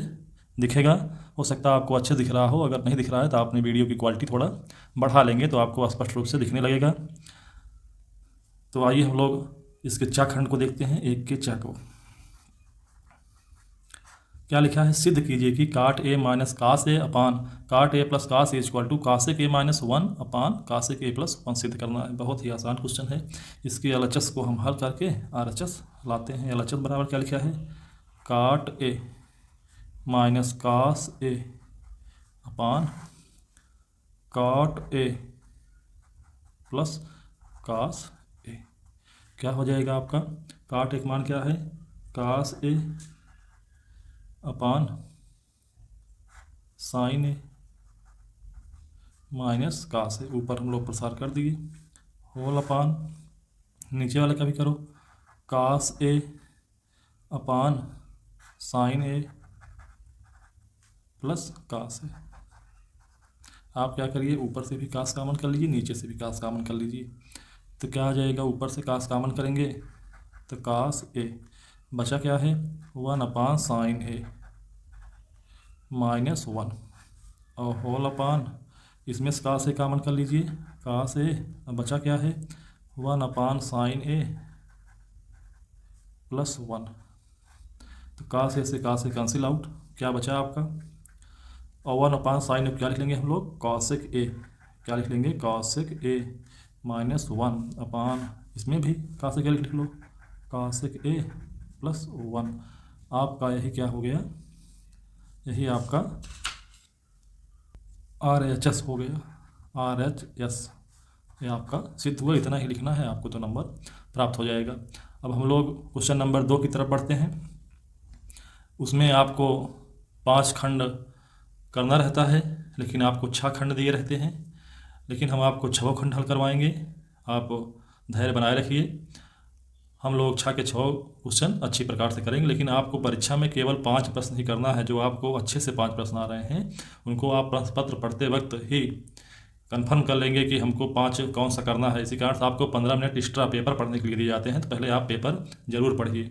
दिखेगा। हो सकता है आपको अच्छे दिख रहा हो, अगर नहीं दिख रहा है तो आपने वीडियो की क्वालिटी थोड़ा बढ़ा लेंगे तो आपको स्पष्ट रूप से दिखने लगेगा। तो आइए हम लोग इसके चा खंड को देखते हैं, 1 के चा को। क्या लिखा है, सिद्ध कीजिए कि cot A - cos A upon cot A + cos A = cosec A - 1 upon cosec A + 1 सिद्ध करना है। बहुत ही आसान क्वेश्चन है। इसके LHS को हम हल करके RHS लाते हैं। LHS बराबर क्या लिखा है, cot A - cos A upon cot A + cos A। क्या हो जाएगा आपका, cot A का मान क्या है, cos A upon sin A minus cos A, ऊपर हम लोग प्रसार कर दिए, होल अपान नीचे वाले का भी करो, cos A upon sin A + cos A। आप क्या करिए, ऊपर से भी cos कॉमन कर लीजिए, नीचे से भी cos कॉमन कर लीजिए। तो क्या आ जाएगा, ऊपर से cos कॉमन करेंगे तो cos A, बचा क्या है 1/sin A -1, और होल अपान इसमें से cos A कॉमन कर लीजिए, cos A, अब बचा क्या है 1/sin A + 1। तो cos A से cos A कैंसिल आउट, क्या बचा आपका, और 1/sin A क्या लिख लेंगे हम लोग, cosec A, क्या लिख लेंगे, कॉसेक ए माइनस 1 अपान, इसमें भी कॉसेक ए लिख लो, कॉसेक ए प्लस 1। आपका यही क्या हो गया, यही आपका RHS हो गया, RHS ये आपका सिद्ध हुआ। इतना ही लिखना है आपको तो नंबर प्राप्त हो जाएगा। अब हम लोग क्वेश्चन नंबर 2 की तरफ बढ़ते हैं। उसमें आपको 5 खंड करना रहता है, लेकिन आपको 6 खंड दिए रहते हैं, लेकिन हम आपको 6 खंड हल करवाएंगे। आप धैर्य बनाए रखिए। हम लोग 6 के 6 क्वेश्चन अच्छी प्रकार से करेंगे, लेकिन आपको परीक्षा में केवल 5 प्रश्न ही करना है। जो आपको अच्छे से 5 प्रश्न आ रहे हैं उनको आप प्रश्न पत्र पढ़ते वक्त ही कंफर्म कर लेंगे कि हमको 5 कौन सा करना है। इसी कारण से आपको 15 मिनट एक्स्ट्रा पेपर पढ़ने के लिए दिए जाते हैं, तो पहले आप पेपर ज़रूर पढ़िए।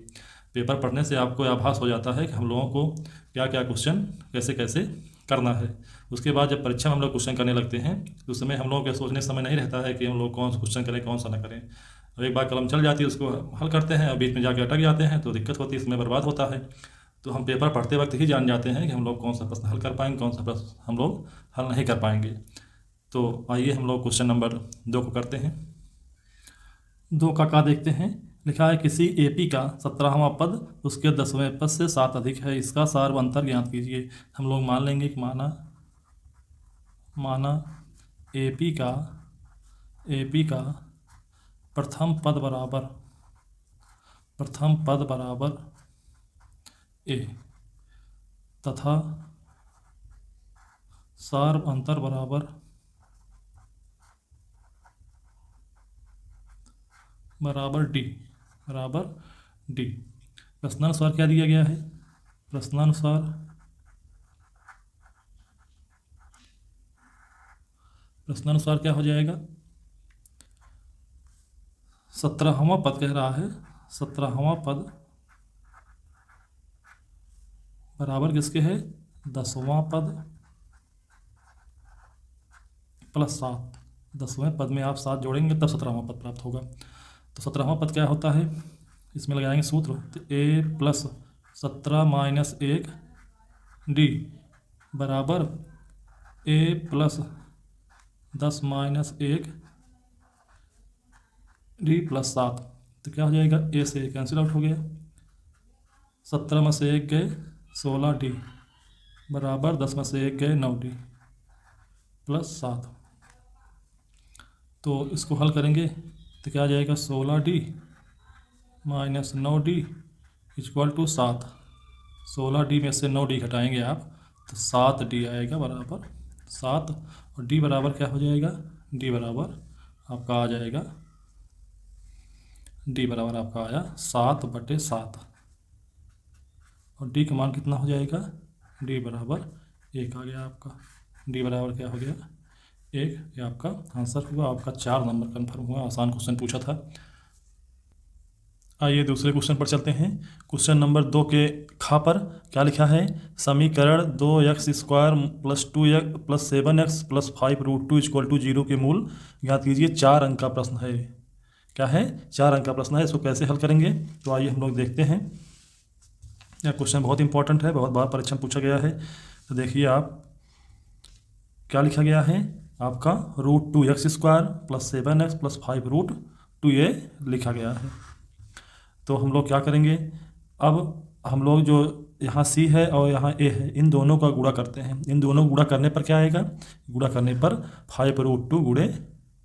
पेपर पढ़ने से आपको आभास हो जाता है कि हम लोगों को क्या क्या क्वेश्चन कैसे कैसे करना है। उसके बाद जब परीक्षा में हम लोग क्वेश्चन करने लगते हैं तो उस समय हम लोगों के सोचने समय नहीं रहता है कि हम लोग कौन सा क्वेश्चन करें कौन सा ना करें। अब एक बार कलम चल जाती है उसको हल करते हैं और बीच में जाके अटक जाते हैं तो दिक्कत होती है, समय बर्बाद होता है। तो हम पेपर पढ़ते वक्त ही जान जाते हैं कि हम लोग कौन सा प्रश्न हल कर पाएंगे, कौन सा प्रश्न हम लोग हल नहीं कर पाएंगे। तो आइए हम लोग क्वेश्चन नंबर 2 को करते हैं। 2 का क्या देखते हैं। लिखा है किसी AP का 17वां पद उसके 10वें पद से 7 अधिक है, इसका सार व अंतर ज्ञात कीजिए। हम लोग मान लेंगे कि माना AP का प्रथम पद बराबर A तथा सार व अंतर बराबर D। प्रश्नानुसार क्या दिया गया है, प्रश्नानुसार क्या हो जाएगा, 17वां पद कह रहा है, 17वां पद बराबर किसके है, 10वां पद प्लस 7। 10वें पद में आप 7 जोड़ेंगे तब 17वां पद प्राप्त होगा। तो 17वां पद क्या होता है, इसमें लगाएंगे सूत्र, तो A प्लस 17 माइनस 1 D बराबर A plus 10 minus 1 D plus 7। तो क्या हो जाएगा, A से कैंसिल आउट हो गया, 17 में से 1 गए 16 D बराबर 10 में से 1 गए 9 D प्लस 7। तो इसको हल करेंगे तो क्या आ जाएगा, 16D minus 9D equal to 7। 16D में से 9D घटाएंगे आप तो 7D आएगा बराबर 7। और D बराबर क्या हो जाएगा, D बराबर आपका आ जाएगा, D बराबर आपका आया 7/7। और D का मान कितना हो जाएगा, D बराबर 1 आ गया आपका। D बराबर क्या हो गया, 1। ये आपका आंसर हुआ, आपका 4 नंबर कन्फर्म हुआ। आसान क्वेश्चन पूछा था। आइए दूसरे क्वेश्चन पर चलते हैं। क्वेश्चन नंबर 2 के खा पर क्या लिखा है, समीकरण 2x² plus 2x plus 7x plus 5√2 equal to 0 के मूल ज्ञात कीजिए। 4 अंक का प्रश्न है। क्या है, 4 अंक का प्रश्न है। इसको कैसे हल करेंगे, तो आइए हम लोग देखते हैं। यह क्वेश्चन बहुत इंपॉर्टेंट है, बहुत बार परीक्षा में पूछा गया है। तो देखिए आप क्या लिखा गया है, आपका √2x² प्लस 7x प्लस 5√2 लिखा गया है। तो हम लोग क्या करेंगे, अब हम लोग जो यहाँ C है और यहाँ A है, इन दोनों का गुणा करते हैं। इन दोनों को गुणा करने पर क्या आएगा, गुणा करने पर 5√2 गुणे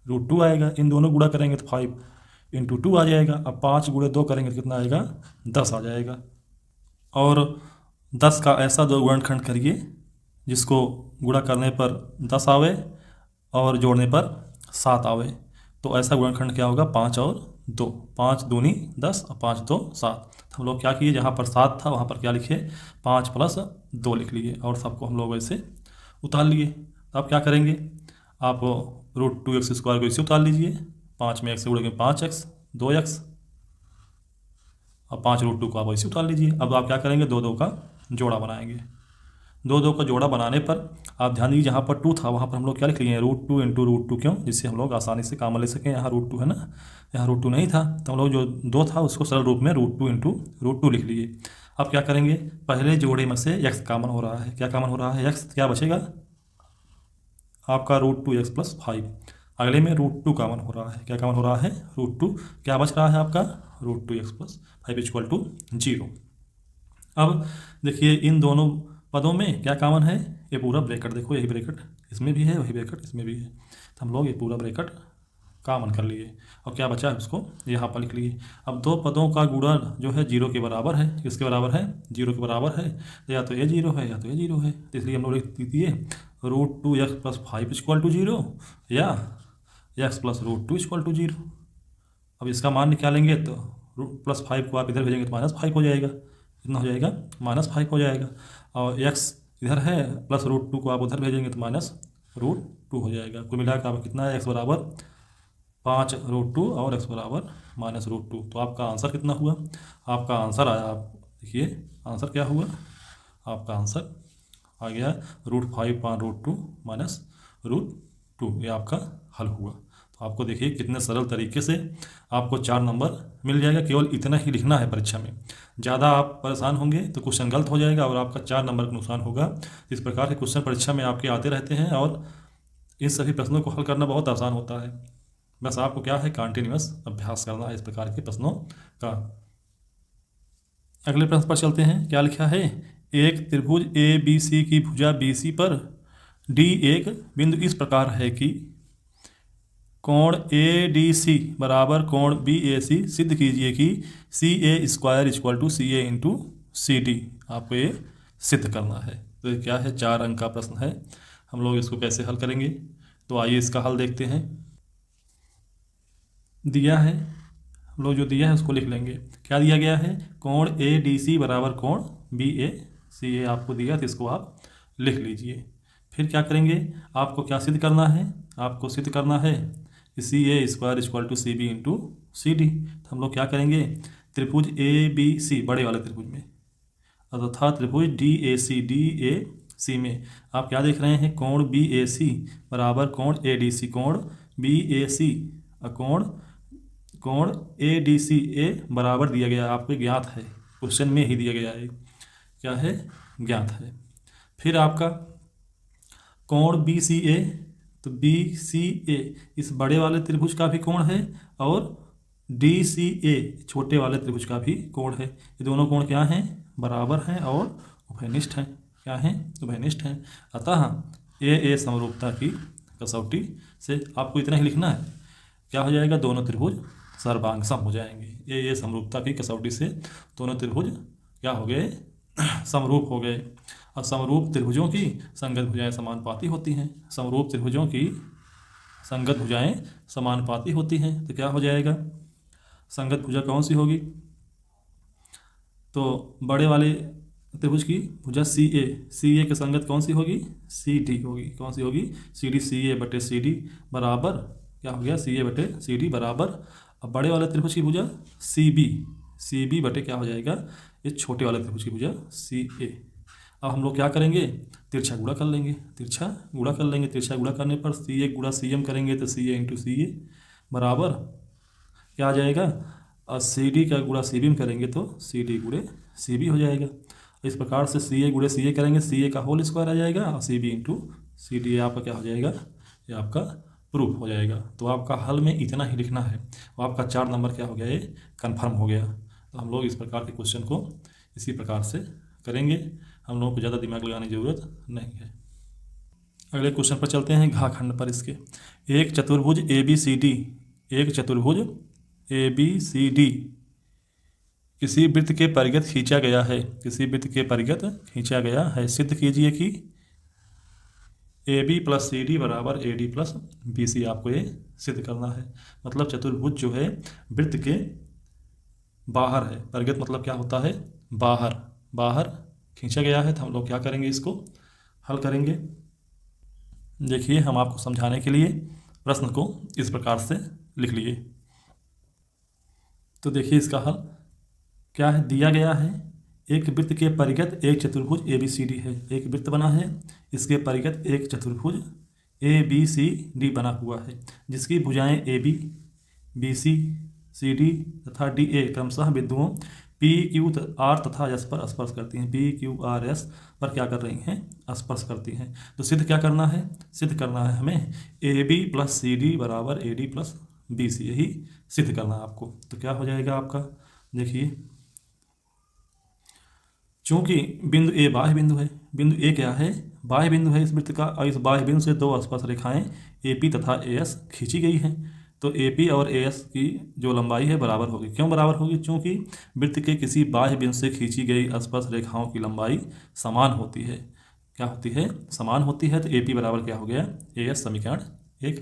√2 आएगा। इन दोनों गुणा करेंगे तो 5 × 2 आ जाएगा। अब 5 गुणे 2 करेंगे तो कितना आएगा, 10 आ जाएगा। और 10 का ऐसा 2 गुणनखंड करिए जिसको गुणा करने पर 10 आवे और जोड़ने पर 7 आवे। तो ऐसा गुणनखंड क्या होगा, 5 और 2, 5 दूनी 10 और 5 2 7। हम लोग क्या किए, जहाँ पर 7 था वहाँ पर क्या लिखे, 5 + 2 लिख लिए और सबको हम लोग ऐसे उतार लिए। तो आप क्या करेंगे, आप √2x² को इसे उतार लीजिए। 5 में x से उड़ेंगे 5x 2x और 5√2 को आप ऐसे उतार लीजिए। अब आप क्या करेंगे, 2 2 का जोड़ा बनाएंगे। 2 2 का जोड़ा बनाने पर आप ध्यान दीजिए, जहाँ पर 2 था वहाँ पर हम लोग क्या लिख लिए, √2 × √2। क्यों, जिससे हम लोग आसानी से काम ले सकें। यहाँ √2 है ना, यहाँ √2 नहीं था तो हम लोग जो 2 था उसको सरल रूप में √2 × √2 लिख लिए। अब क्या करेंगे, पहले जोड़े में से x कामन हो रहा है। क्या कामन हो रहा है, x क्या बचेगा, आपका √2x+5। अगले में √2 कॉमन हो रहा है। क्या कॉमन हो रहा है? √2। क्या बच रहा है आपका? √2x+5 = 0। अब देखिए इन दोनों पदों में क्या कॉमन है? ये पूरा ब्रैकेट देखो, यही ब्रैकेट इसमें भी है, वही ब्रैकेट इसमें भी है, तो हम लोग ये पूरा ब्रैकेट कॉमन कर लिए और क्या बचा है उसको यहाँ पर लिख लिए। अब दो पदों का गुणा जो है 0 के बराबर है। किसके बराबर है? 0 के बराबर है। तो या तो ये 0 है या तो ये 0 है, तो इसलिए हम लोग लिख दिए √2x+5 = 0 या x + √2 = 0। अब इसका मान निकालेंगे तो +5 को आप इधर भेजेंगे तो -5 हो जाएगा। कितना हो जाएगा? -5 हो जाएगा। और x इधर है, +√2 को आप उधर भेजेंगे तो -√2 हो जाएगा। कुल मिलाकर आपका कितना है? x बराबर 5√2 और x बराबर -√2। तो आपका आंसर कितना हुआ? आपका आंसर आया, आप देखिए आंसर क्या हुआ? आपका आंसर आ गया √5 √2 -√2। ये आपका हल हुआ। तो आपको देखिए कितने सरल तरीके से आपको 4 नंबर मिल जाएगा। केवल इतना ही लिखना है परीक्षा में। ज़्यादा आप परेशान होंगे तो क्वेश्चन गलत हो जाएगा और आपका 4 नंबर का नुकसान होगा। इस प्रकार के क्वेश्चन परीक्षा में आपके आते रहते हैं और इन सभी प्रश्नों को हल करना बहुत आसान होता है। बस आपको क्या है? कंटिन्यूअस अभ्यास करना है इस प्रकार के प्रश्नों का। अगले प्रश्न पर चलते हैं। क्या लिखा है? एक त्रिभुज ABC की भुजा BC पर D एक बिंदु इस प्रकार है कि कोण ADC बराबर कोण BAC सिद्ध कीजिए कि CA² = CA × CD। आपको ये सिद्ध करना है। तो ये क्या है? 4 अंक का प्रश्न है। हम लोग इसको कैसे हल करेंगे? तो आइए इसका हल देखते हैं। दिया है, हम लोग जो दिया है उसको लिख लेंगे। क्या दिया गया है? कोण ADC बराबर कोण BACA आपको दिया, तो इसको आप लिख लीजिए। फिर क्या करेंगे? आपको क्या सिद्ध करना है? आपको सिद्ध करना है CA² = CB × CD। तो हम लोग क्या करेंगे? त्रिभुज ABC बड़े वाले त्रिभुज में तथा त्रिभुज DAC में आप क्या देख रहे हैं? कोण BAC बराबर कोण ADC। कोण BAC कोण ADCA बराबर दिया गया, आपको ज्ञात है, क्वेश्चन में ही दिया गया है। क्या है? ज्ञात है। फिर आपका कोण BCA, तो BCA इस बड़े वाले त्रिभुज का भी कोण है और DCA छोटे वाले त्रिभुज का भी कोण है। ये दोनों कोण क्या हैं? बराबर हैं और उभयनिष्ठ हैं। क्या हैं? उभयनिष्ठ हैं। अतः ये समरूपता की कसौटी से आपको इतना ही लिखना है। क्या हो जाएगा? दोनों त्रिभुज सर्वांग सम हो जाएंगे। ये समरूपता की कसौटी से दोनों त्रिभुज क्या हो गए? समरूप हो गए। और समरूप त्रिभुजों की संगत भुजाएं समानुपाती होती हैं। समरूप त्रिभुजों की संगत भुजाएं समानुपाती होती हैं। तो क्या हो जाएगा? संगत भुजा कौन सी होगी? तो बड़े वाले त्रिभुज की भुजा CA की संगत कौन सी होगी? CD होगी। कौन सी होगी? CD। CA/CD बराबर क्या हो गया? CA/CD बराबर। अब बड़े वाले त्रिभुज की भुजा CB बटे क्या हो जाएगा? ये छोटे वाले त्रिभुज की भुजा CA। अब हम लोग क्या करेंगे? तिरछा गुणा कर लेंगे। तिरछा गुणा करने पर CA × CM करेंगे तो CA × CA बराबर क्या आ जाएगा? और CD का गुणा CB में करेंगे तो CD × CB हो जाएगा। इस प्रकार से CA × CA करेंगे, CA का होल स्क्वायर आ जाएगा और CB × CD आपका क्या हो जाएगा? ये आपका प्रूफ हो जाएगा। तो आपका हल में इतना ही लिखना है। तो आपका 4 नंबर क्या हो गया? ये कन्फर्म हो गया। तो हम लोग इस प्रकार के क्वेश्चन को इसी प्रकार से करेंगे। हम लोगों को ज़्यादा दिमाग लगाने की ज़रूरत नहीं है। अगले क्वेश्चन पर चलते हैं। घाखंड पर इसके एक चतुर्भुज ABCD किसी वृत्त के परिगत खींचा गया है। सिद्ध कीजिए कि AB + CD बराबर AD + BC। आपको ये सिद्ध करना है। मतलब चतुर्भुज जो है वृत्त के बाहर है। परिगत मतलब क्या होता है? बाहर खींचा गया है। तो हम लोग क्या करेंगे? इसको हल करेंगे। देखिए हम आपको समझाने के लिए प्रश्न को इस प्रकार से लिख लिए। तो देखिए इसका हल क्या है? दिया गया है एक वृत्त के परिगत एक चतुर्भुज ABCD है। एक वृत्त बना है, इसके परिगत एक चतुर्भुज ABCD बना हुआ है, जिसकी भुजाएं AB, BC, CD तथा DA क्रमशः बिंदुओं P पी क्यू आर तथा एस पर स्पर्श करती हैं। पी क्यू आर एस पर क्या कर रही हैं? स्पर्श करती हैं। तो सिद्ध क्या करना है? सिद्ध करना है हमें A B plus C D बराबर A D plus B C, यही सिद्ध करना है आपको। तो क्या हो जाएगा आपका? देखिए, चूंकि बिंदु ए बाह्य बिंदु है, बिंदु ए क्या है? बाह्य बिंदु है इस वृत्त का, और इस बाह्य बिंदु से दो स्पर्श रेखाएं ए पी तथा ए एस खींची गई हैं। तो ए पी और ए एस की जो लंबाई है बराबर होगी। क्यों बराबर होगी? चूंकि वृत्त के किसी बाह्य बिंदु से खींची गई स्पर्श रेखाओं की लंबाई समान होती है। क्या होती है? समान होती है। तो ए पी बराबर क्या हो गया? ए एस, समीकरण 1।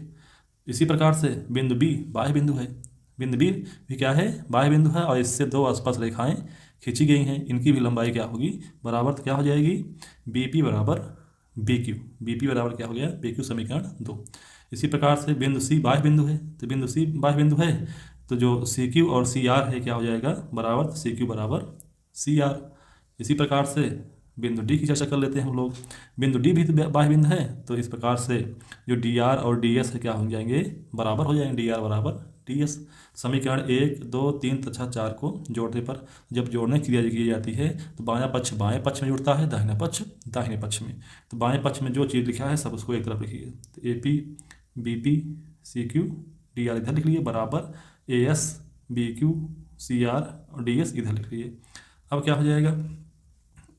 इसी प्रकार से बिंदु बी बाह्य बिंदु है, बिंदु बी भी क्या है? बाह्य बिंदु है, और इससे दो स्पर्श रेखाएं खींची गई हैं, इनकी भी लंबाई क्या होगी? बराबर। तो क्या हो जाएगी? बी पी बराबर बी क्यू। बी पी बराबर क्या हो गया? बी क्यू, समीकरण 2। इसी प्रकार से बिंदु सी बाह्य बिंदु है, तो बिंदु सी बाह्य बिंदु है, तो जो सी क्यू और सी आर है क्या हो जाएगा? बराबर। सी क्यू बराबर सी आर। इसी प्रकार से बिंदु डी की चर्चा कर लेते हैं हम लोग। बिंदु डी भी बाह्य बिंदु है, तो इस प्रकार से जो डी आर और डी एस है क्या हो जाएंगे? बराबर हो जाएंगे। डी आर बराबर डी एस। समीकरण 1, 2, 3 तथा 4 को जोड़ने पर, जब जोड़ने की क्रिया की जाती है तो बायां पक्ष बाएं पक्ष में जुड़ता है, दाहिना पक्ष दाहिने पक्ष में। तो बाएं पक्ष में जो चीज़ लिखा है सब उसको एक तरफ लिखिए। तो A P B P C Q D R इधर लिख लिए, बराबर A S B Q C R और डी एस इधर लिख लिए। अब क्या हो जाएगा?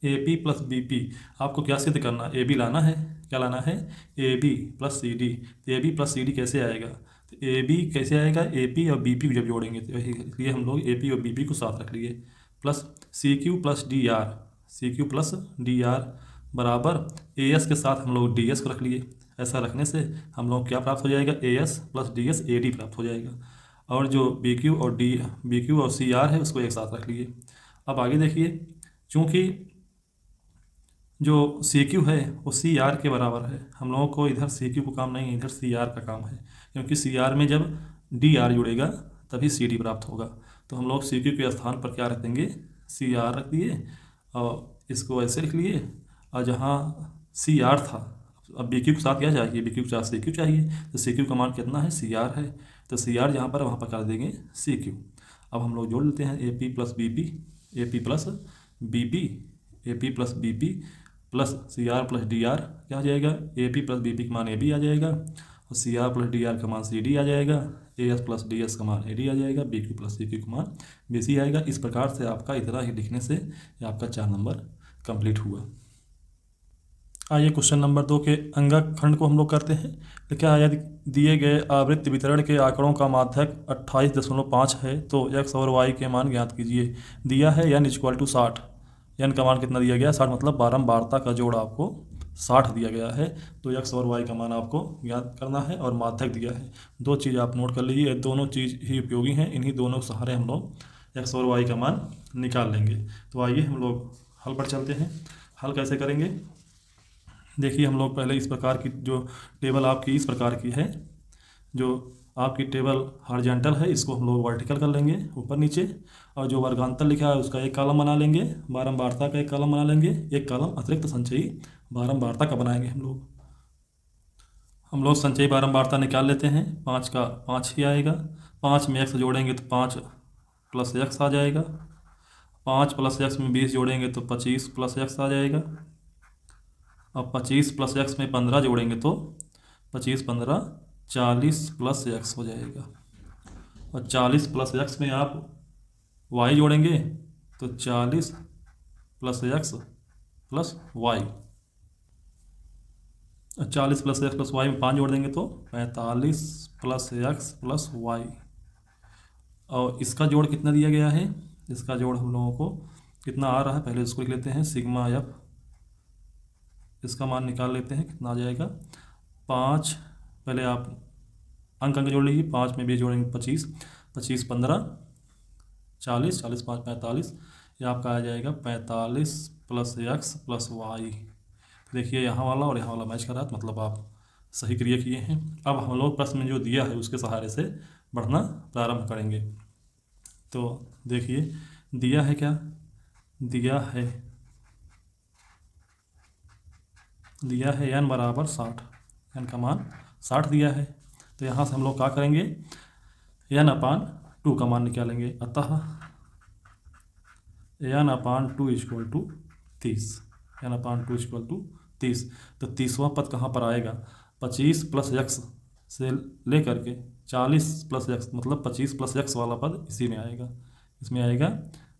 A P plus B P, आपको क्या सिद्ध करना? ए बी लाना है। क्या लाना है? A B plus C D. तो A B plus C D कैसे आएगा? तो ए बी कैसे आएगा? ए पी और बी पी को जब जोड़ेंगे, तो इसलिए हम लोग ए पी और बी पी को साथ रख लिए, plus C Q plus D R, C Q plus D R बराबर ए एस के साथ हम लोग डी एस को रख लिए। ऐसा रखने से हम लोग क्या प्राप्त हो जाएगा? A S plus D S A D प्राप्त हो जाएगा। और जो बी क्यू और सी आर है उसको एक साथ रख लिए। अब आगे देखिए, चूँकि जो सी क्यू है वो सी आर के बराबर है, हम लोगों को इधर सी क्यू को काम नहीं है, इधर सी आर का काम है, क्योंकि सी आर में जब डी आर जुड़ेगा तभी सी डी प्राप्त होगा। तो हम लोग सी क्यू के स्थान पर क्या रख देंगे? सी आर रख दिए, और इसको ऐसे लिख लिए। और जहाँ सी आर था, अब बी क्यू के साथ क्या चाहिए? बी क्यू के साथ सी क्यू चाहिए, तो सी क्यू का मान कितना है? सी आर है। तो सी आर जहाँ पर वहाँ पर कर देंगे सी क्यू। अब हम लोग जोड़ लेते हैं A P plus B P, A P plus B P, A P plus B P plus C R plus D R क्या आ जाएगा? A P plus B P का मान ए बी आ जाएगा, और C R plus D R का मान सी डी आ जाएगा, A S plus D S का मान ए डी आ जाएगा, B Q plus C Q का मान बी सी आएगा। इस प्रकार से आपका इतना ही लिखने से ये आपका 4 नंबर कंप्लीट हुआ। आइए क्वेश्चन नंबर 2 के अंगक खंड को हम लोग करते हैं। तो क्या है? यदि दिए गए आवृत्ति वितरण के आंकड़ों का माध्यक 28.5 है तो x और y के मान ज्ञात कीजिए। दिया है n = 60। n का मान कितना दिया गया? 60, मतलब बारंबारता का जोड़ आपको 60 दिया गया है। तो x और y का मान आपको ज्ञात करना है, और माध्यक दिया है। दो चीज़ आप नोट कर लीजिए, दोनों चीज़ ही उपयोगी हैं, इन्हीं दोनों के सहारे हम लोग x और y का मान निकाल लेंगे। तो आइए हम लोग हल पर चलते हैं। हल कैसे करेंगे? देखिए, हम लोग पहले इस प्रकार की जो टेबल आपकी इस प्रकार की है, जो आपकी टेबल हॉरिजॉन्टल है, इसको हम लोग वर्टिकल कर लेंगे ऊपर नीचे, और जो वर्गांतर लिखा है उसका एक कॉलम बना लेंगे, बारंबारता का एक कॉलम बना लेंगे, एक कॉलम अतिरिक्त संचयी बारंबारता का बनाएंगे हम लोग संचयी बारंबारता निकाल लेते हैं। 5 का 5 ही आएगा, 5 में x जोड़ेंगे तो 5 प्लस x आ जाएगा, 5 प्लस x में 20 जोड़ेंगे तो 25 प्लस x आ जाएगा, अब 25 प्लस x में 15 जोड़ेंगे तो 25 15 40 प्लस x हो जाएगा, और 40 प्लस x में आप y जोड़ेंगे तो 40 plus x plus y, 40 plus x plus y में 5 जोड़ देंगे तो 45 प्लस x प्लस y। और इसका जोड़ कितना दिया गया है? इसका जोड़ हम लोगों को कितना आ रहा है, पहले इसको लिख लेते हैं, सिग्मा f। इसका मान निकाल लेते हैं, कितना आ जाएगा? 5, पहले आप अंक जोड़ लीजिए, 5 में 20 जोड़ेंगे 25, 25 15 40, 40 5 45, ये आपका आ जाएगा 45 प्लस x प्लस y। देखिए यहाँ वाला और यहाँ वाला मैच कर रहा है, मतलब आप सही क्रिया किए हैं। अब हम लोग प्रश्न में जो दिया है उसके सहारे से बढ़ना प्रारंभ करेंगे। तो देखिए दिया है क्या? दिया है n बराबर 60, n का मान 60 दिया है। तो यहाँ से हम लोग क्या करेंगे? n/2 का मान निकालेंगे। अतः n/2 equal to 30, n/2 equal to 30। तो 30वां पद कहाँ पर आएगा? 25 प्लस x से लेकर के 40 प्लस x, मतलब 25 प्लस x वाला पद इसी में आएगा। इसमें आएगा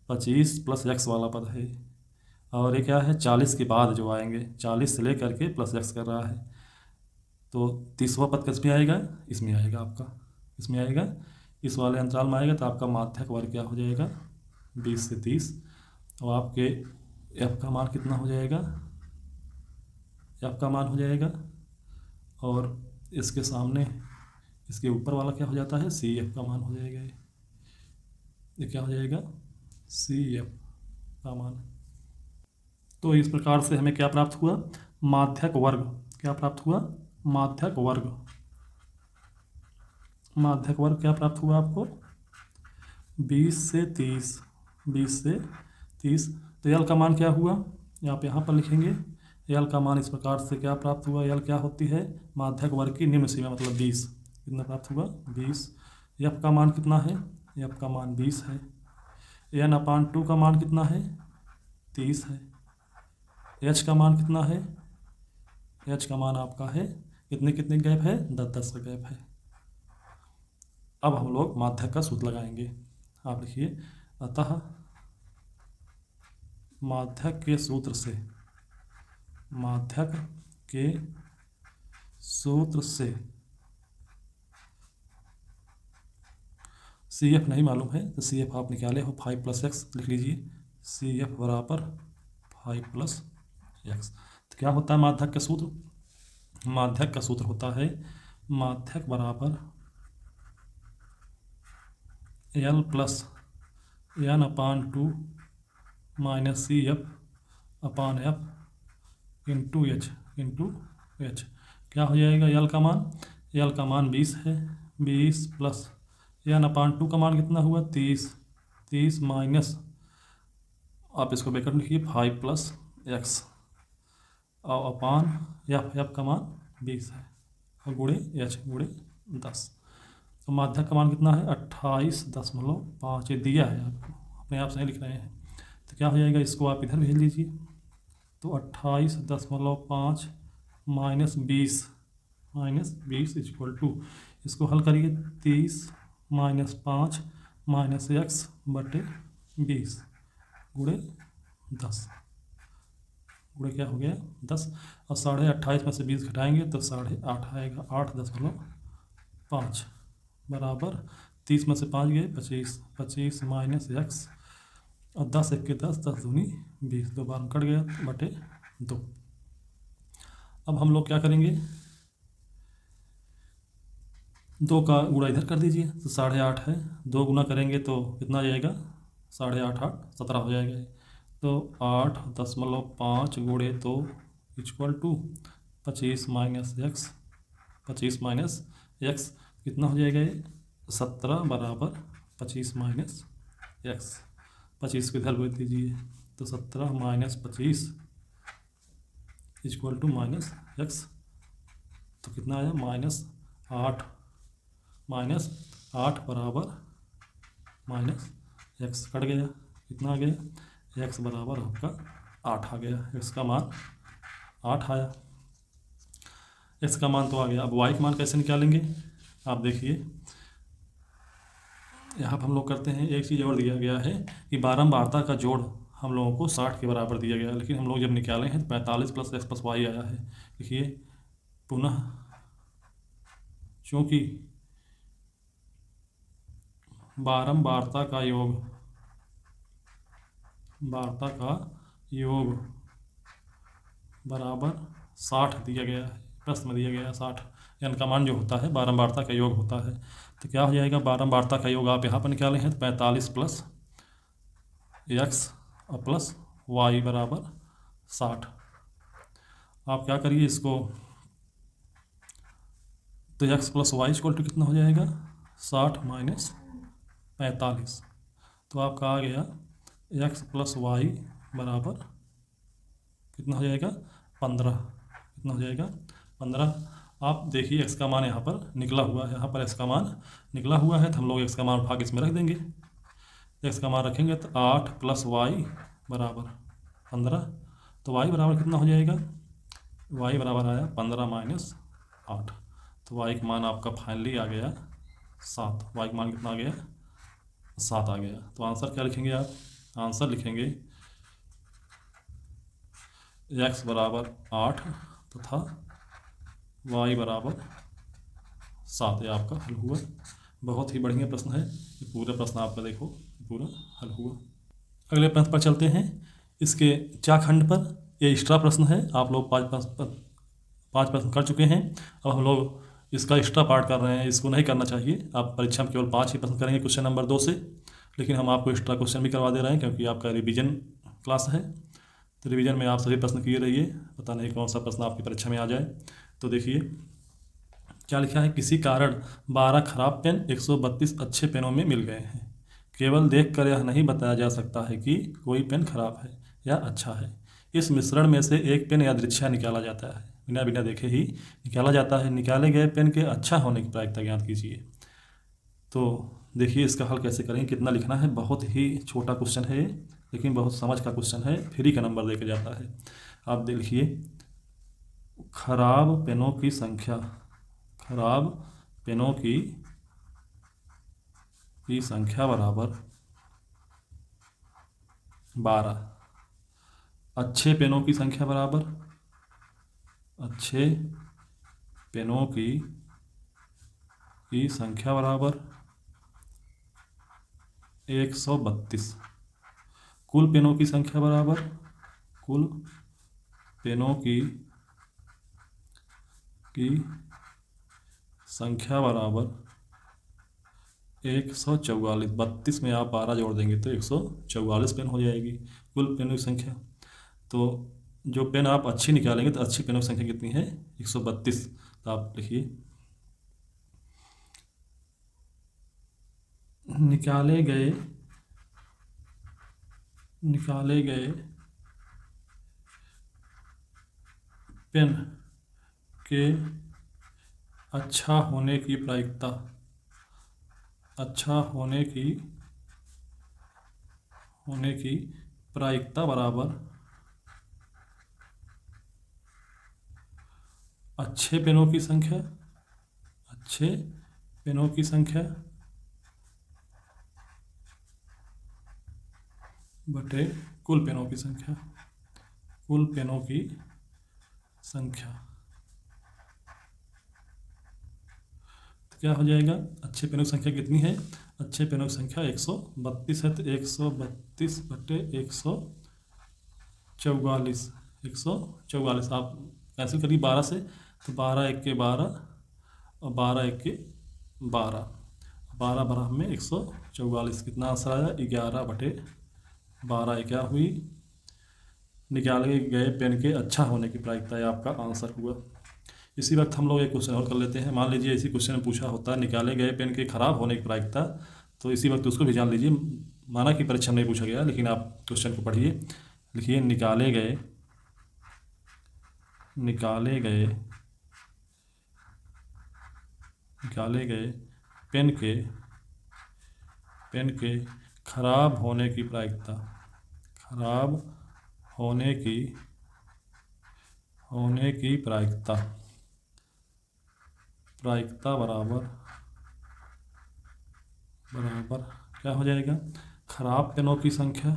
25 प्लस x वाला पद है। और ये क्या है? 40 के बाद जो आएंगे, 40 से लेकर के प्लस x कर रहा है। तो 30वां पद किस में आएगा? इसमें आएगा आपका, इसमें आएगा, इस वाले अंतराल में आएगा। तो आपका माध्यक वर्ग क्या हो जाएगा? 20 से 30। और आपके f का मान कितना हो जाएगा? f का मान हो जाएगा, और इसके सामने इसके ऊपर वाला क्या हो जाता है? CF का मान हो जाएगा। ये क्या हो जाएगा? CF का मान। तो इस प्रकार से हमें क्या प्राप्त हुआ? माध्यक वर्ग। क्या प्राप्त हुआ? माध्यक वर्ग। माध्यक वर्ग क्या प्राप्त हुआ आपको? 20 से 30, 20 से 30। तो यल का मान क्या हुआ? आप यहाँ पर लिखेंगे। यल का मान इस प्रकार से क्या प्राप्त हुआ? यल क्या होती है? माध्यक वर्ग की निम्न सीमा, मतलब 20। कितना प्राप्त हुआ? 20। एफ का मान कितना है? एफ का मान 20 है। n/2 का मान कितना है? 30 है। एच का मान कितना है? एच का मान आपका है, कितने कितने गैप है? 10-10 का गैप है। अब हम लोग माध्यक का सूत्र लगाएंगे। आप लिखिए, अतः माध्यक के सूत्र से, माध्यक के सूत्र से CF नहीं मालूम है तो CF आप निकाले हो 5 + x लिख लीजिए। CF बराबर 5 + x। तो क्या होता है माध्यक का सूत्र? माध्यक का सूत्र होता है माध्यक बराबर L + n/2 - CF/F × H। क्या हो जाएगा? L का मान, L का मान 20 है। 20 प्लस n/2 का मान कितना हुआ? 30। 30 माइनस, आप इसको ब्रैकेट में लिखिए, 5 + x और अपान f का मान 20 है, और गुणे h गुणे 10। तो माध्यक का मान कितना है? 28.5। ये दिया है आपको, अपने आप से लिख रहे हैं। तो क्या हो जाएगा? इसको आप इधर भेज लीजिए। तो 28.5 - 20 इक्वल टू, इसको हल करिए, 30 - 5 - x बटे 20 गुणे 10। गुणे क्या हो गया? 10। और 28.5 में से 20 घटाएंगे तो 8.5 आएगा। 8.5 बराबर 30 में से 5 गए 25। 25 माइनस x और 10 × 1 = 10, 10 दूनी 20, 2 बार कट गया बटे 2। अब हम लोग क्या करेंगे? 2 का गुणा इधर कर दीजिए, तो 8.5 है। 2 गुना करेंगे तो कितना आ जाएगा? 8.5 8 17 हो जाएगा। तो 8.5 गुणे 2 equal to 25 minus x, 25 minus x कितना हो जाएगा? ये 17 बराबर 25 माइनस x। 25 को इधर भेज दीजिए, तो 17 minus 25 equal to minus x। तो कितना आया? -8 बराबर माइनस x। कट गया, कितना आ गया? x बराबर आपका 8 आ गया। x का मान 8 आया। x का मान तो आ गया। अब y का मान कैसे निकालेंगे? आप देखिए, यहाँ पर हम लोग करते हैं, एक चीज़ और दिया गया है कि बारंबारता का जोड़ हम लोगों को 60 के बराबर दिया गया है, लेकिन हम लोग जब निकाले हैं तो 45 + x + y आया है। देखिए, पुनः चूँकि बारंबारता का योग बराबर 60 दिया गया है, प्रश्न में दिया गया है 60। n का मान जो होता है बारंबारता का योग होता है। तो क्या हो जाएगा? बारंबारता का योग आप यहाँ पर निकाले हैं तो 45 + x और प्लस y बराबर 60। आप क्या करिए इसको, तो x + y इक्वल टू कितना हो जाएगा? 60 माइनस 45। तो आपका आ गया x + y बराबर कितना हो जाएगा? 15। कितना हो जाएगा? 15। आप देखिए x का मान यहाँ पर निकला हुआ है, यहाँ पर x का मान निकला हुआ है, तो हम लोग x का मान भाग इसमें रख देंगे। एक्स का मान रखेंगे तो 8 + वाई बराबर 15। तो वाई बराबर कितना हो जाएगा, वाई बराबर आया 15 - 8। तो वाई का मान आपका फाइनली आ गया 7। वाई का मान कितना आ गया, 7 आ गया। तो आंसर क्या लिखेंगे आप, आंसर लिखेंगे x बराबर 8 तथा y बराबर 7। ये आपका हल हुआ। बहुत ही बढ़िया प्रश्न है ये, पूरा प्रश्न आपका देखो पूरा हल हुआ। अगले प्रश्न पर चलते हैं। इसके चा खंड पर ये एक्स्ट्रा प्रश्न है, आप लोग 5 प्रश्न कर चुके हैं। अब हम लोग इसका एक्स्ट्रा पार्ट कर रहे हैं, इसको नहीं करना चाहिए। आप परीक्षा में केवल 5 ही प्रश्न करेंगे क्वेश्चन नंबर 2 से, लेकिन हम आपको एक्स्ट्रा क्वेश्चन भी करवा दे रहे हैं क्योंकि आपका रिवीजन क्लास है। तो रिवीजन में आप सभी प्रश्न किए रहिए, पता नहीं कौन सा प्रश्न आपकी परीक्षा में आ जाए। तो देखिए क्या लिखा है, किसी कारण 12 खराब पेन 132 अच्छे पेनों में मिल गए हैं। केवल देखकर यह नहीं बताया जा सकता है कि कोई पेन खराब है या अच्छा है। इस मिश्रण में से एक पेन यादृच्छा निकाला जाता है, बिना देखे ही निकाला जाता है। निकाले गए पेन के अच्छा होने की प्रायिकता ज्ञात कीजिए। तो देखिए इसका हल कैसे करेंगे, कितना लिखना है। बहुत ही छोटा क्वेश्चन है लेकिन बहुत समझ का क्वेश्चन है, फ्री का नंबर देके जाता है। आप देखिए, खराब पेनों की संख्या, खराब पेनों की संख्या बराबर 12। अच्छे पेनों की संख्या बराबर, अच्छे पेनों की संख्या बराबर 132। कुल पेनों की संख्या बराबर, कुल पेनों की संख्या बराबर 144। 32 में आप 12 जोड़ देंगे तो 144 पेन हो जाएगी कुल पेनों की संख्या। तो जो पेन आप अच्छी निकालेंगे तो अच्छी पेनों की संख्या कितनी है, 132। तो आप लिखिए, निकाले गए पेन के अच्छा होने की प्रायिकता, अच्छा होने की प्रायिकता बराबर अच्छे पेनों की संख्या, अच्छे पेनों की संख्या बटे कुल पेनों की संख्या, कुल पेनों की संख्या। तो क्या हो जाएगा, अच्छे पेनों की संख्या कितनी है, अच्छे पेनों की संख्या 132 है। तो 132 बटे 144, 144 आप कैंसिल करिए 12 से। तो 12 × 1 = 12 और 12 × 1 = 12, 12 12 में 144। कितना आंसर आया, 11/12। क्या हुई, निकाले गए पेन के अच्छा होने की प्रायिकता, है आपका आंसर हुआ। इसी वक्त हम लोग एक क्वेश्चन और कर लेते हैं। मान लीजिए इसी क्वेश्चन में पूछा होता है निकाले गए पेन के खराब होने की प्रायिकता, तो इसी वक्त उसको भी जान लीजिए। माना कि परीक्षा में नहीं पूछा गया लेकिन आप क्वेश्चन को पढ़िए। लिखिए, निकाले गए पेन के खराब होने की प्रायिकता, खराब होने की प्रायिकता बराबर क्या हो जाएगा, खराब पेनों की संख्या,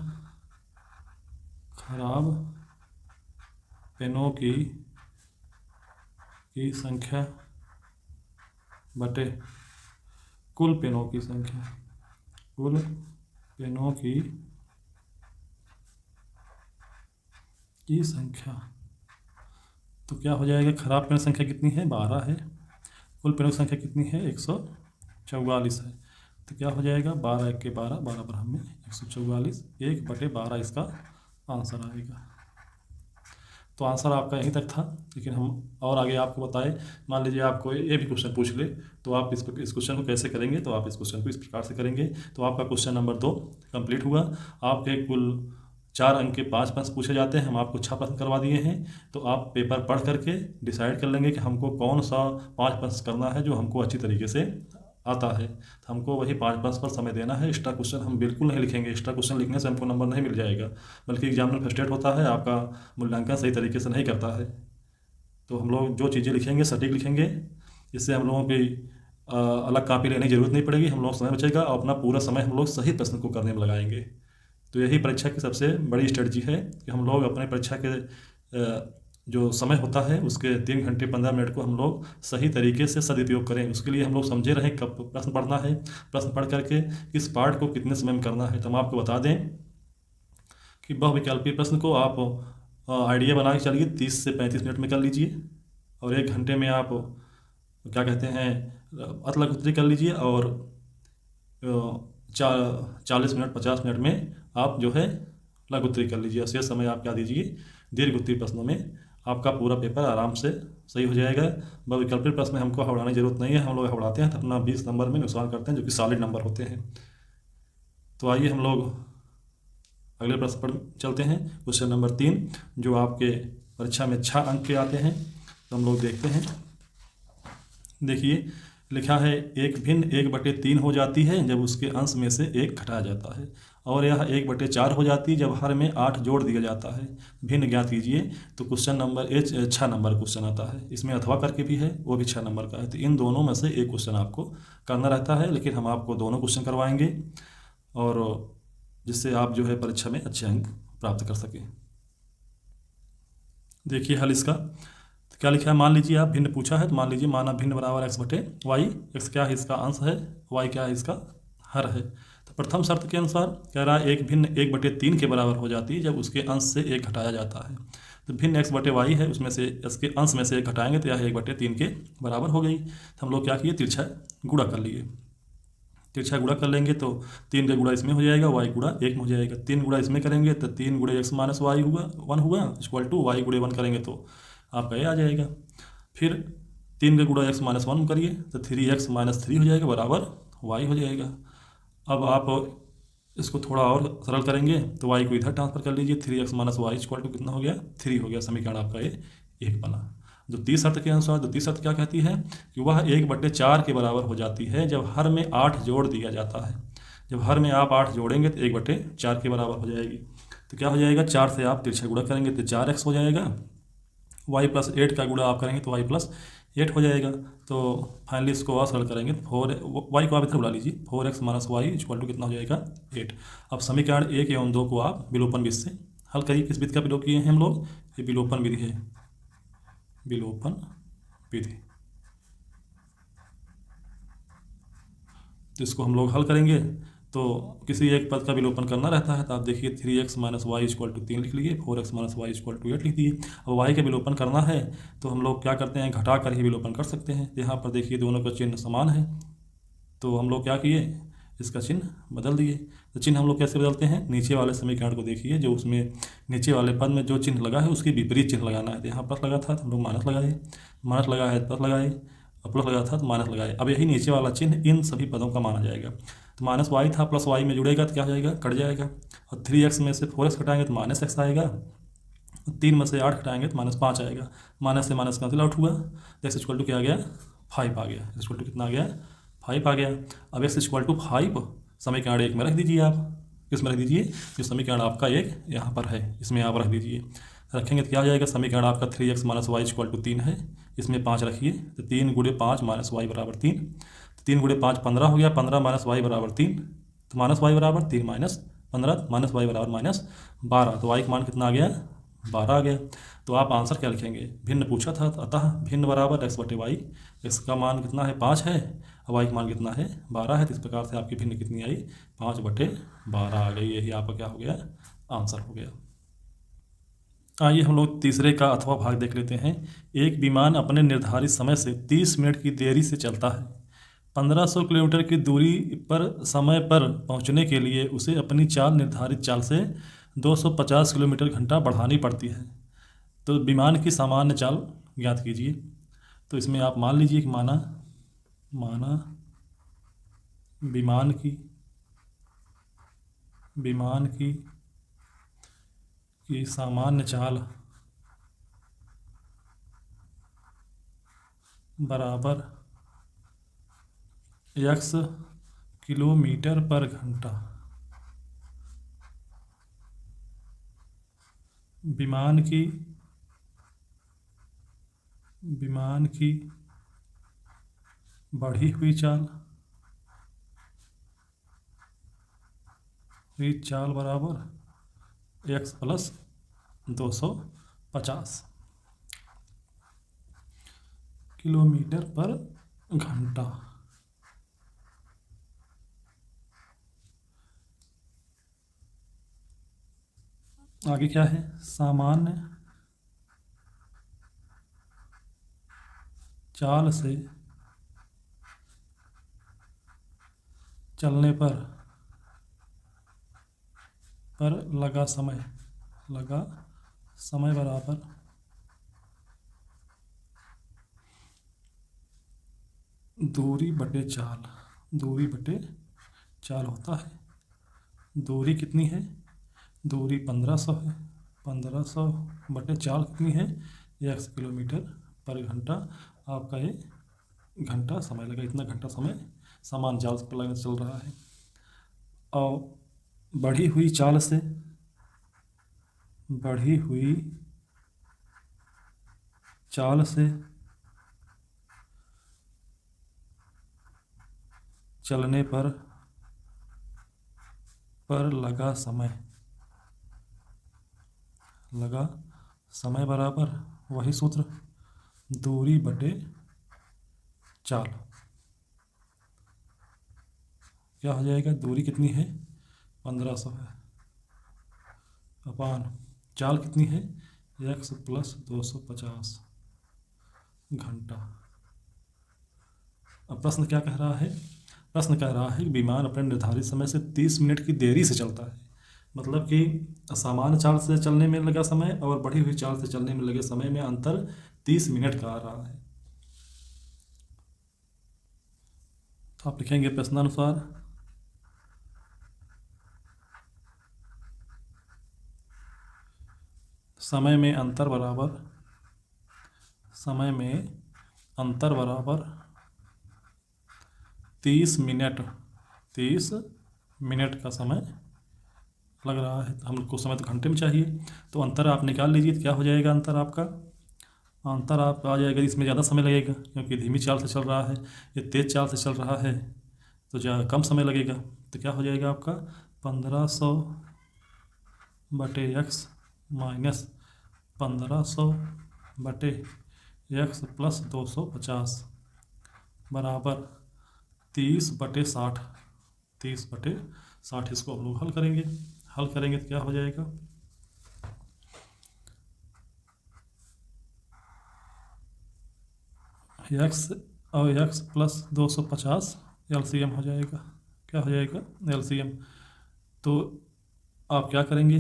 खराब पेनों की संख्या बटे कुल पेनों की संख्या, कुल पेनों की संख्या। तो क्या हो जाएगा, खराब पेन संख्या कितनी है, 12 है। कुल पेनों की संख्या कितनी है, 144 है। तो क्या हो जाएगा, 12 × 1 = 12, 12 में 144, 1/12 इसका आंसर आएगा। तो आंसर आपका यहीं तक था, लेकिन हम और आगे आपको बताएं। मान लीजिए आपको ये भी क्वेश्चन पूछ ले तो आप इस क्वेश्चन को कैसे करेंगे, तो आप इस क्वेश्चन को इस प्रकार से करेंगे। तो आपका क्वेश्चन नंबर 2 कंप्लीट हुआ। आपके कुल 4 अंक के 5 प्रश्न पूछे जाते हैं, हम आपको 6 प्रश्न करवा दिए हैं। तो आप पेपर पढ़ करके डिसाइड कर लेंगे कि हमको कौन सा 5 प्रश्न करना है जो हमको अच्छी तरीके से आता है तो हमको वही 5 पर समय देना है। एक्स्ट्रा क्वेश्चन हम बिल्कुल नहीं लिखेंगे। एक्स्ट्रा क्वेश्चन लिखने से हमको नंबर नहीं मिल जाएगा, बल्कि एग्जामिनर फ्रस्ट्रेट होता है, आपका मूल्यांकन सही तरीके से नहीं करता है। तो हम लोग जो चीज़ें लिखेंगे सटीक लिखेंगे, इससे हम लोगों की अलग कॉपी लेने की ज़रूरत नहीं पड़ेगी, हम लोग समय बचेगा और अपना पूरा समय हम लोग सही प्रश्न को करने में लगाएंगे। तो यही परीक्षा की सबसे बड़ी स्ट्रेटजी है कि हम लोग अपने परीक्षा के जो समय होता है उसके 3 घंटे 15 मिनट को हम लोग सही तरीके से सदुपयोग करें। उसके लिए हम लोग समझे रहें कब प्रश्न पढ़ना है, प्रश्न पढ़ करके किस पार्ट को कितने समय में करना है। तो हम आपको बता दें कि बहुविकल्पीय प्रश्न को आप आइडिया बना के चलिए 30 से 35 मिनट में कर लीजिए, और 1 घंटे में आप क्या कहते हैं अतला कुतरी कर लीजिए, और 40 मिनट 50 मिनट में आप जो है लघुत्तरी कर लीजिए। शेष समय आप क्या दीजिए दीर्घ उत्तरी प्रश्नों में, आपका पूरा पेपर आराम से सही हो जाएगा। बहुविकल्पीय प्रश्न में हमको हवड़ाने की जरूरत नहीं है, हम लोग हवड़ाते हैं तो अपना 20 नंबर में नुकसान करते हैं, जो कि सॉलिड नंबर होते हैं। तो आइए हम लोग अगले प्रश्न पर चलते हैं। क्वेश्चन नंबर 3 जो आपके परीक्षा में 6 अंक के आते हैं, तो हम लोग देखते हैं। देखिए लिखा है 1 भिन्न 1/3 हो जाती है जब उसके अंश में से 1 घटाया जाता है, और यह 1/4 हो जाती है जब हर में 8 जोड़ दिया जाता है। भिन्न ज्ञात कीजिए। तो क्वेश्चन नंबर 6 नंबर क्वेश्चन आता है, इसमें अथवा करके भी है, वो भी 6 नंबर का है। तो इन दोनों में से एक क्वेश्चन आपको करना रहता है, लेकिन हम आपको दोनों क्वेश्चन करवाएंगे, और जिससे आप जो है परीक्षा में अच्छे अंक प्राप्त कर सकें। देखिए हल इसका तो क्या लिखा है, मान लीजिए आप भिन्न पूछा है, तो मान लीजिए माना भिन्न बराबर x/y, x क्या है इसका अंश है, y क्या है इसका हर है। तो प्रथम शर्त के अनुसार कह रहा है 1 भिन्न 1/3 के बराबर हो जाती है जब उसके अंश से 1 घटाया जाता है। तो भिन्न x/y है, उसमें से इसके अंश में से 1 घटाएंगे तो यह 1/3 के बराबर हो गई। तो हम लोग क्या किए, तिरछा गुणा कर लिए। तिरछा गुणा कर लेंगे तो 3 का गुणा इसमें हो जाएगा, y गुणा 1 में हो जाएगा। 3 गुणा इसमें करेंगे तो 3 गुणे x माइनस वाई हुआ 1 हुआ, इक्वल टू y गुणे 1 करेंगे तो आपका ये आ जाएगा। फिर 3 का गुणा x माइनस 1 करिए तो 3x माइनस 3 हो जाएगा बराबर y हो जाएगा। अब आप इसको थोड़ा और सरल करेंगे तो y को इधर ट्रांसफर कर लीजिए, 3x minus Y equal to कितना हो गया 3 हो गया। समीकरण आपका ये 1 बना। द्वितीय शर्त के अनुसार द्वितीय शर्त क्या कहती है कि वह 1/4 के बराबर हो जाती है जब हर में 8 जोड़ दिया जाता है। जब हर में आप 8 जोड़ेंगे तो 1/4 के बराबर हो जाएगी। तो क्या हो जाएगा, 4 से आप तिरछा गुणा करेंगे तो 4x हो जाएगा, y प्लस 8 का गुणा आप करेंगे तो y प्लस 8 हो जाएगा। तो फाइनली इसको और सरल करेंगे तो 4y को आप इधर बुला लीजिए, 4x minus Y equal to कितना हो जाएगा 8। अब समीकरण 1 एवं 2 को आप विलोपन विधि से हल करिए। किस विधि का प्रयोग किए हैं हम लोग, ये विलोपन विधि है, विलोपन विधि। तो इसको हम लोग हल करेंगे तो किसी एक पद का विलोपन करना रहता है। तो आप देखिए 3x minus Y equal to 3 लिख लीजिए, 4x minus Y equal to 8 लिख दिए। अब y का विलोपन करना है तो हम लोग क्या करते हैं, घटा कर ही विलोपन कर सकते हैं। यहाँ पर देखिए दोनों का चिन्ह समान है, तो हम लोग क्या किए, इसका चिन्ह बदल दिए। तो चिन्ह हम लोग कैसे बदलते हैं, नीचे वाले समीकरण को देखिए, जो उसमें नीचे वाले पद में जो चिन्ह लगा है उसकी विपरीत चिन्ह लगाना है। तो यहाँ प्लस लगा था तो हम लोग माइनस लगाए, माइनस लगा है प्लस लगाए, और प्लस लगा था तो माइनस लगाए। अब यही नीचे वाला चिन्ह इन सभी पदों का माना जाएगा। तो माइनस वाई था प्लस वाई में जुड़ेगा तो क्या हो जाएगा, कट जाएगा। और 3x में से 4x घटाएंगे तो माइनस x आएगा, 3 में से 8 घटाएंगे तो -5 आएगा। माइनस से माइनस कैंसिल आउट हुआ तो x इक्वल टू क्या आ गया 5 आ गया। x इक्वल टू कितना आ गया 5 आ गया। अब x इक्वल टू 5 समीकरण 1 में रख दीजिए। आप किस में रख दीजिए, जो समीकरण आपका 1 यहाँ पर है इसमें आप रख दीजिए। रखेंगे तो क्या हो जाएगा, समीकरण आपका 3x minus Y equal to 3 है, इसमें 5 रखिए तो 3 गुणे 5 माइनस वाई बराबर 3। 3 गुणे 5 15 हो गया, 15 माइनस वाई बराबर 3, तो माइनस वाई बराबर 3 माइनस 15 माइनस वाई बराबर -12। तो वाई का मान कितना आ गया 12 आ गया। तो आप आंसर क्या लिखेंगे, भिन्न पूछा था अतः भिन्न बराबर x/y, x का मान कितना है 5 है, y का मान कितना है 12 है। तो इस प्रकार से आपकी भिन्न कितनी आई 5/12 आ गई। यही आपका क्या हो गया आंसर हो गया। आइए हम लोग तीसरे का अथवा भाग देख लेते हैं। एक विमान अपने निर्धारित समय से 30 मिनट की देरी से चलता है। 1500 किलोमीटर की दूरी पर समय पर पहुंचने के लिए उसे अपनी चाल निर्धारित चाल से 250 किलोमीटर घंटा बढ़ानी पड़ती है। तो विमान की सामान्य चाल ज्ञात कीजिए। तो इसमें आप मान लीजिए कि माना विमान की सामान्य चाल बराबर x किलोमीटर पर घंटा विमान की बढ़ी हुई चाल बराबर x प्लस 250 किलोमीटर पर घंटा। आगे क्या है? सामान्य चाल से चलने पर लगा समय बराबर दूरी बटे चाल होता है। दूरी कितनी है? दूरी 1500 है। 1500 बटे चाल कितनी है? x किलोमीटर पर घंटा। आपका ये घंटा समय लगा, इतना घंटा समय समान चाल पर लगा चल रहा है। और बढ़ी हुई चाल से चलने पर लगा समय बराबर वही सूत्र, दूरी बटे चाल। क्या हो जाएगा? दूरी कितनी है? 1500 है, अपान चाल कितनी है? x प्लस 250 घंटा। अब प्रश्न क्या कह रहा है? प्रश्न कह रहा है कि विमान अपने निर्धारित समय से 30 मिनट की देरी से चलता है। मतलब कि सामान्य चाल से चलने में लगा समय और बढ़ी हुई चाल से चलने में लगे समय में अंतर 30 मिनट का आ रहा है। तो आप लिखेंगे प्रश्नानुसार समय में अंतर बराबर 30 मिनट का समय लग रहा है। हमको समय तो घंटे में चाहिए, तो अंतर आप निकाल लीजिए। तो क्या हो जाएगा अंतर आपका? अंतर आपका आ जाएगा, इसमें ज़्यादा समय लगेगा क्योंकि धीमी चाल से चल रहा है, ये तेज़ चाल से चल रहा है तो ज़्यादा कम समय लगेगा। तो क्या हो जाएगा आपका? 1500 बटे x माइनस 1500 बटे x प्लस 250 बराबर 30 बटे 60। 30 बटे 60 इसको हम लोग हल करेंगे तो क्या हो जाएगा? x और x प्लस 250 LCM हो जाएगा। क्या हो जाएगा? LCM। तो आप क्या करेंगे?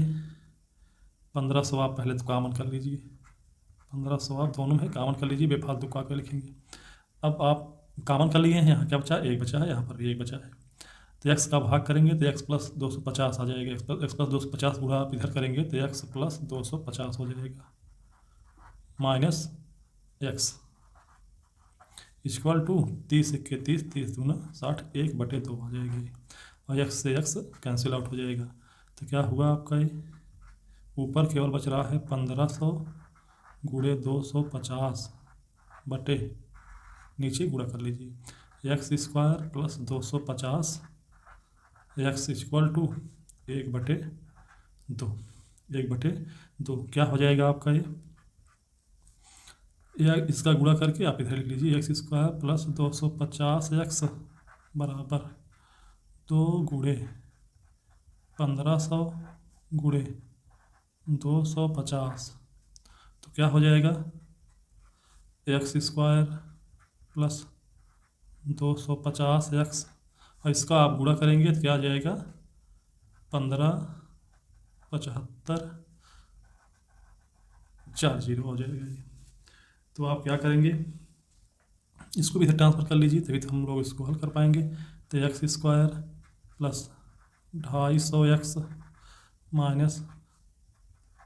1500 आप पहले तो कॉमन कर लीजिए, 1500 आप दोनों में कॉमन कर लीजिए, बेफालतू का लिखेंगे। अब आप कॉमन कर लिए हैं, यहाँ क्या बचा? 1 बचा है, यहाँ पर भी 1 बचा है। तो x का भाग करेंगे तो x प्लस 250 आ जाएगा। x प्लस 250 गुणा आप इधर करेंगे तो x प्लस 250 हो जाएगा माइनस x इक्वल टू 30 × 30 30 दूना 60 1/2 हो जाएगी। और x से x कैंसिल आउट हो जाएगा। तो क्या हुआ आपका? ये ऊपर केवल बच रहा है 1500 गुणे 250 बटे नीचे गुणा कर लीजिए x² plus 250 x equal to 1/2। 1/2 क्या हो जाएगा आपका? ये या इसका गुणा करके आप इधर लिख लीजिए x² प्लस 250x बराबर 2 गुणे 1500 गुणे 250। तो क्या हो जाएगा? x² प्लस 250x और इसका आप गुणा करेंगे तो क्या आ जाएगा? 1575 40 हो जाएगा ये। तो आप क्या करेंगे? इसको भी इधर ट्रांसफर कर लीजिए तभी तो हम लोग इसको हल कर पाएंगे। तो x² प्लस 250x माइनस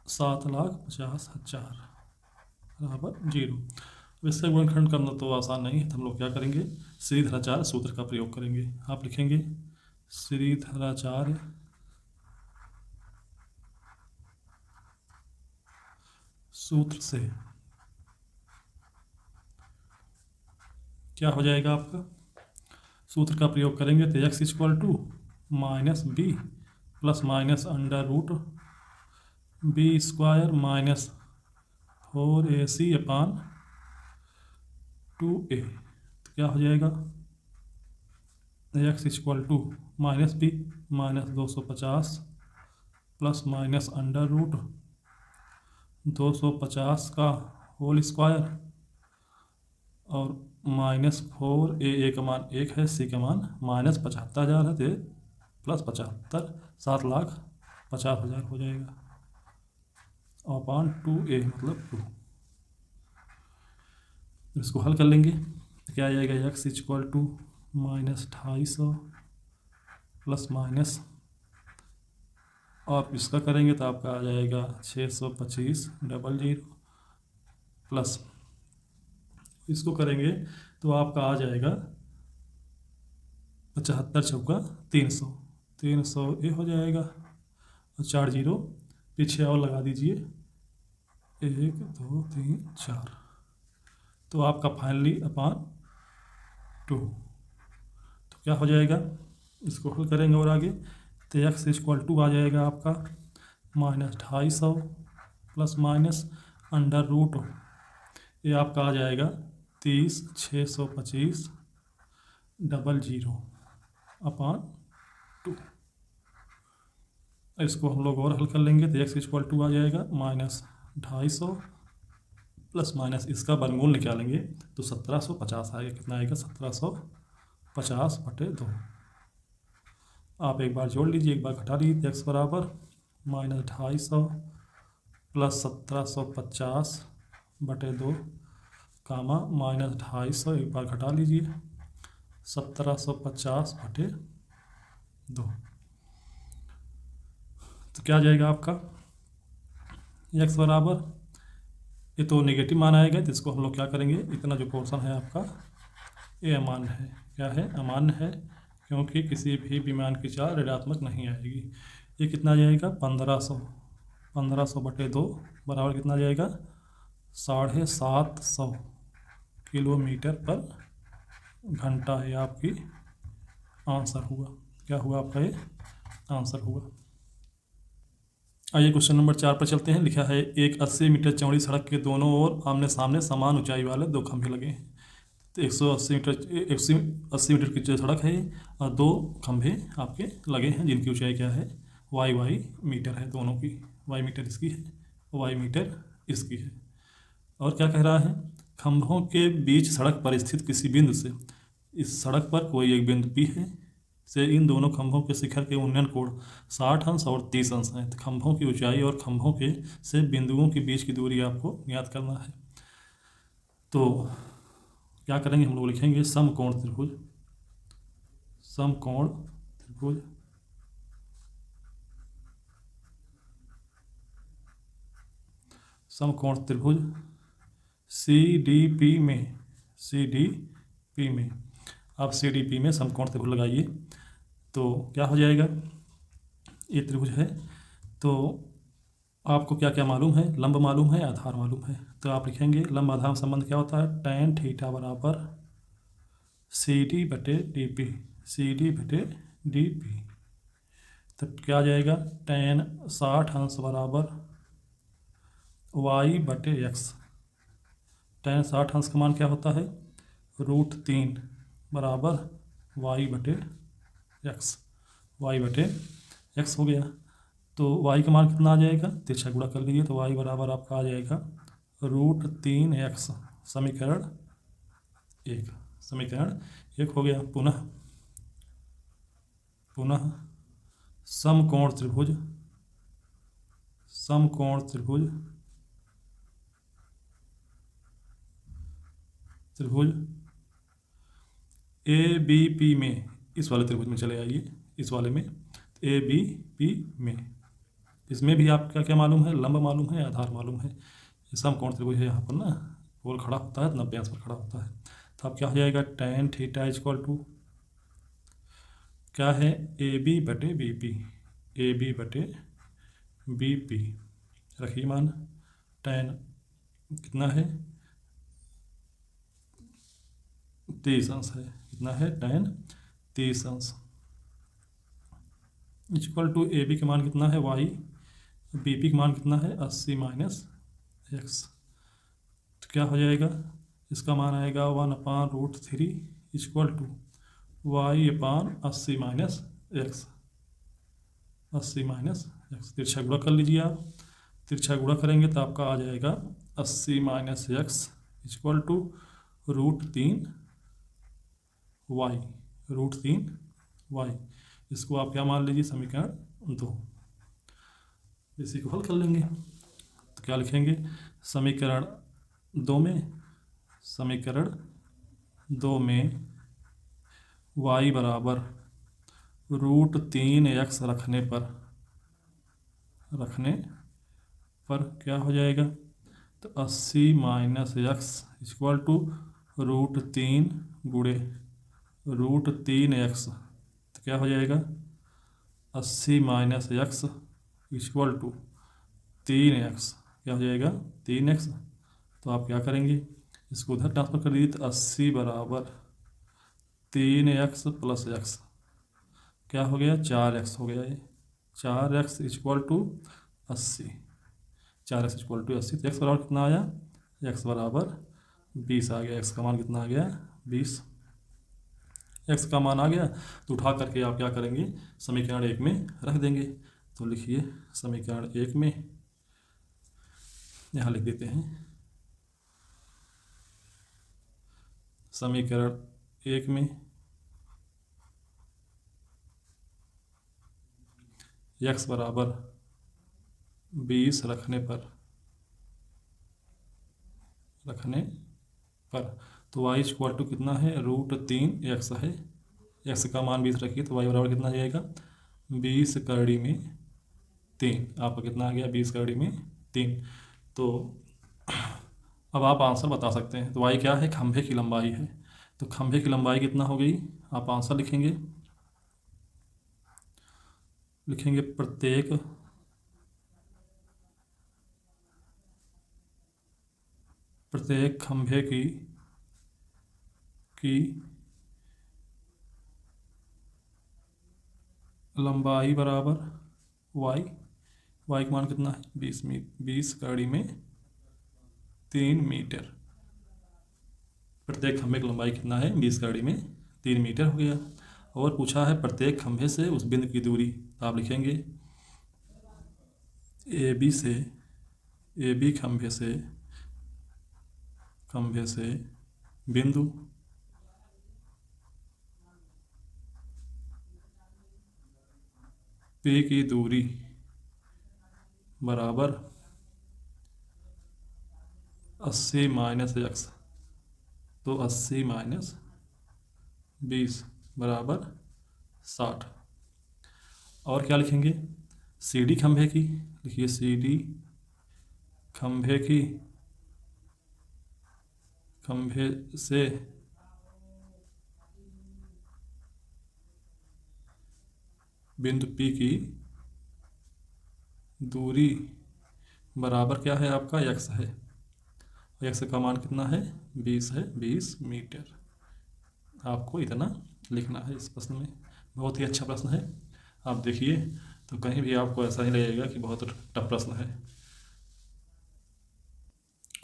7,50,000 बराबर 0। अब इसका गुणनखंड करना तो आसान नहीं है, तो हम लोग क्या करेंगे, श्रीधराचार्य सूत्र का प्रयोग करेंगे। आप लिखेंगे श्रीधराचार्य सूत्र से क्या हो जाएगा आपका, सूत्र का प्रयोग करेंगे तो x equal to minus B plus minus under root B square minus 4ac upon 2a। तो क्या हो जाएगा, x equal to minus B minus 250 plus minus under root 250 का होल स्क्वायर और माइनस 4a का मान 1 है, c का मान माइनस 75,000 है, तो प्लस 75 7,50,000 हो जाएगा अपान 2a मतलब 2। इसको हल कर लेंगे तो क्या आ जाएगा, x equal to minus 250 plus minus, आप इसका करेंगे तो आपका आ जाएगा 625 00 प्लस इसको करेंगे तो आपका आ जाएगा 75 चौका 300 300 ये हो जाएगा और 4 जीरो पीछे और लगा दीजिए 1 2 3 4, तो आपका फाइनली अपान 2। तो क्या हो जाएगा, इसको हल करेंगे और आगे तो x इक्वल टू आ जाएगा आपका minus 250 plus minus under root, ये आपका आ जाएगा 30 625 00 अपान 2। इसको हम लोग और हल कर लेंगे तो x इक्वल टू आ जाएगा माइनस 250 प्लस माइनस इसका वर्गमूल निकालेंगे तो 1750 आएगा। कितना आएगा, 1750/2। आप एक बार जोड़ लीजिए, एक बार घटा लीजिए, x बराबर माइनस 250 प्लस 1750/2 कामा माइनस 250, एक बार घटा लीजिए 1750/2। तो क्या आ जाएगा आपका, x बराबर, ये तो नेगेटिव मान आएगा, तो इसको हम लोग क्या करेंगे, इतना जो पोर्शन है आपका ये अमान्य है। क्या है, अमान्य है, क्योंकि किसी भी विमान की चाल ऋणात्मक नहीं आएगी। ये कितना जाएगा, 1500/2 बराबर कितना जाएगा, 750 किलोमीटर पर घंटा। ये आपकी आंसर हुआ। क्या हुआ आपका, ये आंसर हुआ। आइए क्वेश्चन नंबर 4 पर चलते हैं। लिखा है एक 80 मीटर चौड़ी सड़क के दोनों ओर आमने सामने समान ऊंचाई वाले 2 खंभे लगे हैं। तो 180 मीटर की जो सड़क है और 2 खंभे आपके लगे हैं जिनकी ऊंचाई क्या है, वाई मीटर है दोनों की। वाई मीटर इसकी है, वाई मीटर इसकी है। और क्या कह रहा है, खंभों के बीच सड़क पर स्थित किसी बिंदु से, इस सड़क पर कोई एक बिंदु P है से इन दोनों खंभों के शिखर के उन्नयन कोण 60 अंश और 30 अंश हैं। तो खंभों की ऊंचाई और खंभों के से बिंदुओं के बीच की दूरी आपको ज्ञात करना है। तो क्या करेंगे, हम लोग लिखेंगे समकोण त्रिभुज, समकोण त्रिभुज समकोण त्रिभुज CDP में, CDP में आप CDP में समकोण त्रिभुज लगाइए तो क्या हो जाएगा, ये त्रिभुज है। तो आपको क्या क्या मालूम है, लंब मालूम है, आधार मालूम है। तो आप लिखेंगे लंब आधार संबंध क्या होता है, tan थीटा बराबर CD/DP, CD/DP। तो क्या आ जाएगा, tan 60 अंश बराबर y/x। tan 60 अंश का मान क्या होता है, √3 बराबर y/x, y/x हो गया। तो y का मान कितना आ जाएगा, तिरछा गुणा कर लीजिए तो y बराबर आपका आ जाएगा √3x। समीकरण 1 हो गया। पुनः समकोण त्रिभुज ABP में, इस वाले त्रिभुज में चले आइए, इस वाले में ABP में, इसमें भी आपका क्या मालूम है, लंब मालूम है, आधार मालूम है। समकोण त्रिभुज है यहाँ पर ना, पोल खड़ा होता है 90 अंश पर खड़ा होता है। तो अब क्या हो जाएगा, tan थीटा इक्वल टू क्या है, ए बी बटे बी पी, ए बी बटे बी पी। रखिए मान, tan कितना है 30 अंश है, कितना है tan 30 अंश इक्वल टू ए बी का मान कितना है वाई, बी पी का मान कितना है 80 माइनस एक्स। तो क्या हो जाएगा, इसका मान आएगा 1/√3 equal to Y upon 80 minus X, 80 minus X. तिरछा गुणा कर लीजिए आप, तिरछा गुणा करेंगे तो आपका आ जाएगा 80 minus X equal to √3 Y, √3 Y. इसको आप क्या मान लीजिए, समीकरण 2। इसी को हल कर लेंगे तो क्या लिखेंगे, समीकरण 2 में, समीकरण 2 में y बराबर √3x रखने पर क्या हो जाएगा, तो 80 माइनस एक्स इक्वल टू √3 गुणे √3x। तो क्या हो जाएगा, 80 minus X equal to 3x, क्या हो जाएगा 3x। तो आप क्या करेंगे, इसको उधर ट्रांसफर कर दीजिए, तो 80 बराबर 3x प्लस एक्स, क्या हो गया 4x हो गया, ये 4x equal to 80, 4x equal to 80। तो x बराबर कितना आया, x बराबर 20 आ गया, x का मान कितना आ गया 20। x का मान आ गया तो उठा करके आप क्या करेंगे, समीकरण 1 में रख देंगे। तो लिखिए समीकरण 1 में, यहाँ लिख देते हैं, समीकरण 1 में x बराबर 20 रखने पर तो y इक्वल टू कितना है, √3x है, x का मान 20 रखिए तो y बराबर कितना आ जाएगा 20 कड़ी में 3, आपका कितना आ गया 20 कड़ी में 3। तो अब आप आंसर बता सकते हैं। तो y क्या है, खंभे की लंबाई है, तो खंभे की लंबाई कितना हो गई, आप आंसर लिखेंगे प्रत्येक खंभे की लंबाई बराबर y का मान कितना है 20 कड़ी में 3 मीटर। प्रत्येक खंभे की लंबाई कितना है 20 कड़ी में 3 मीटर हो गया। और पूछा है प्रत्येक खंभे से उस बिंदु की दूरी, तो आप लिखेंगे ए बी खंभे से बिंदु P की दूरी बराबर 80 माइनस एक्स, तो 80 माइनस 20 बराबर 60। और क्या लिखेंगे, सी डी खंभे की, लिखिए सी डी खंभे से बिंदु P की दूरी बराबर क्या है आपका x है, x का मान कितना है 20 है, 20 मीटर। आपको इतना लिखना है इस प्रश्न में। बहुत ही अच्छा प्रश्न है, आप देखिए तो कहीं भी आपको ऐसा नहीं लगेगा कि बहुत टफ प्रश्न है।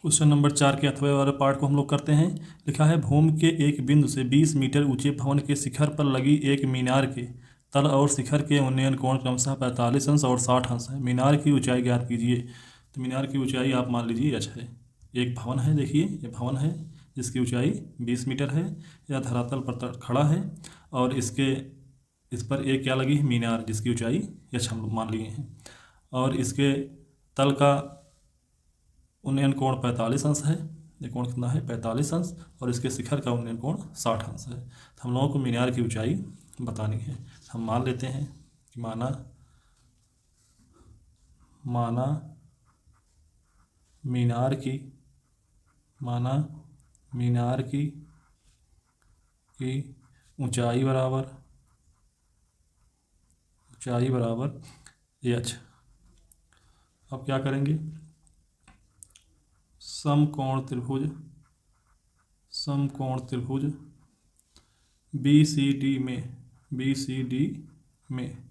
क्वेश्चन नंबर 4 के अथवा वाले पार्ट को हम लोग करते हैं। लिखा है भूमि के एक बिंदु से 20 मीटर ऊंचे भवन के शिखर पर लगी एक मीनार के तल और शिखर के उन्नयन कोण क्रमशः 45 अंश और 60 अंश है। मीनार की ऊंचाई ज्ञात कीजिए। तो मीनार की ऊंचाई आप मान लीजिए h है। एक भवन है, देखिए ये भवन है जिसकी ऊंचाई 20 मीटर है, यह धरातल पर खड़ा है और इस पर एक क्या लगी है मीनार जिसकी ऊंचाई h हम लोग मान लिए हैं, और इसके तल का उन्नयन कोण 45 अंश है। ये कोण कितना है 45 अंश, और इसके शिखर का उन्नयन कोण 60 अंश है। तो हम लोगों को मीनार की ऊंचाई बतानी है। हम मान लेते हैं कि माना मीनार की माना मीनार की ऊंचाई बराबर h। अब क्या करेंगे, समकोण त्रिभुज BCD में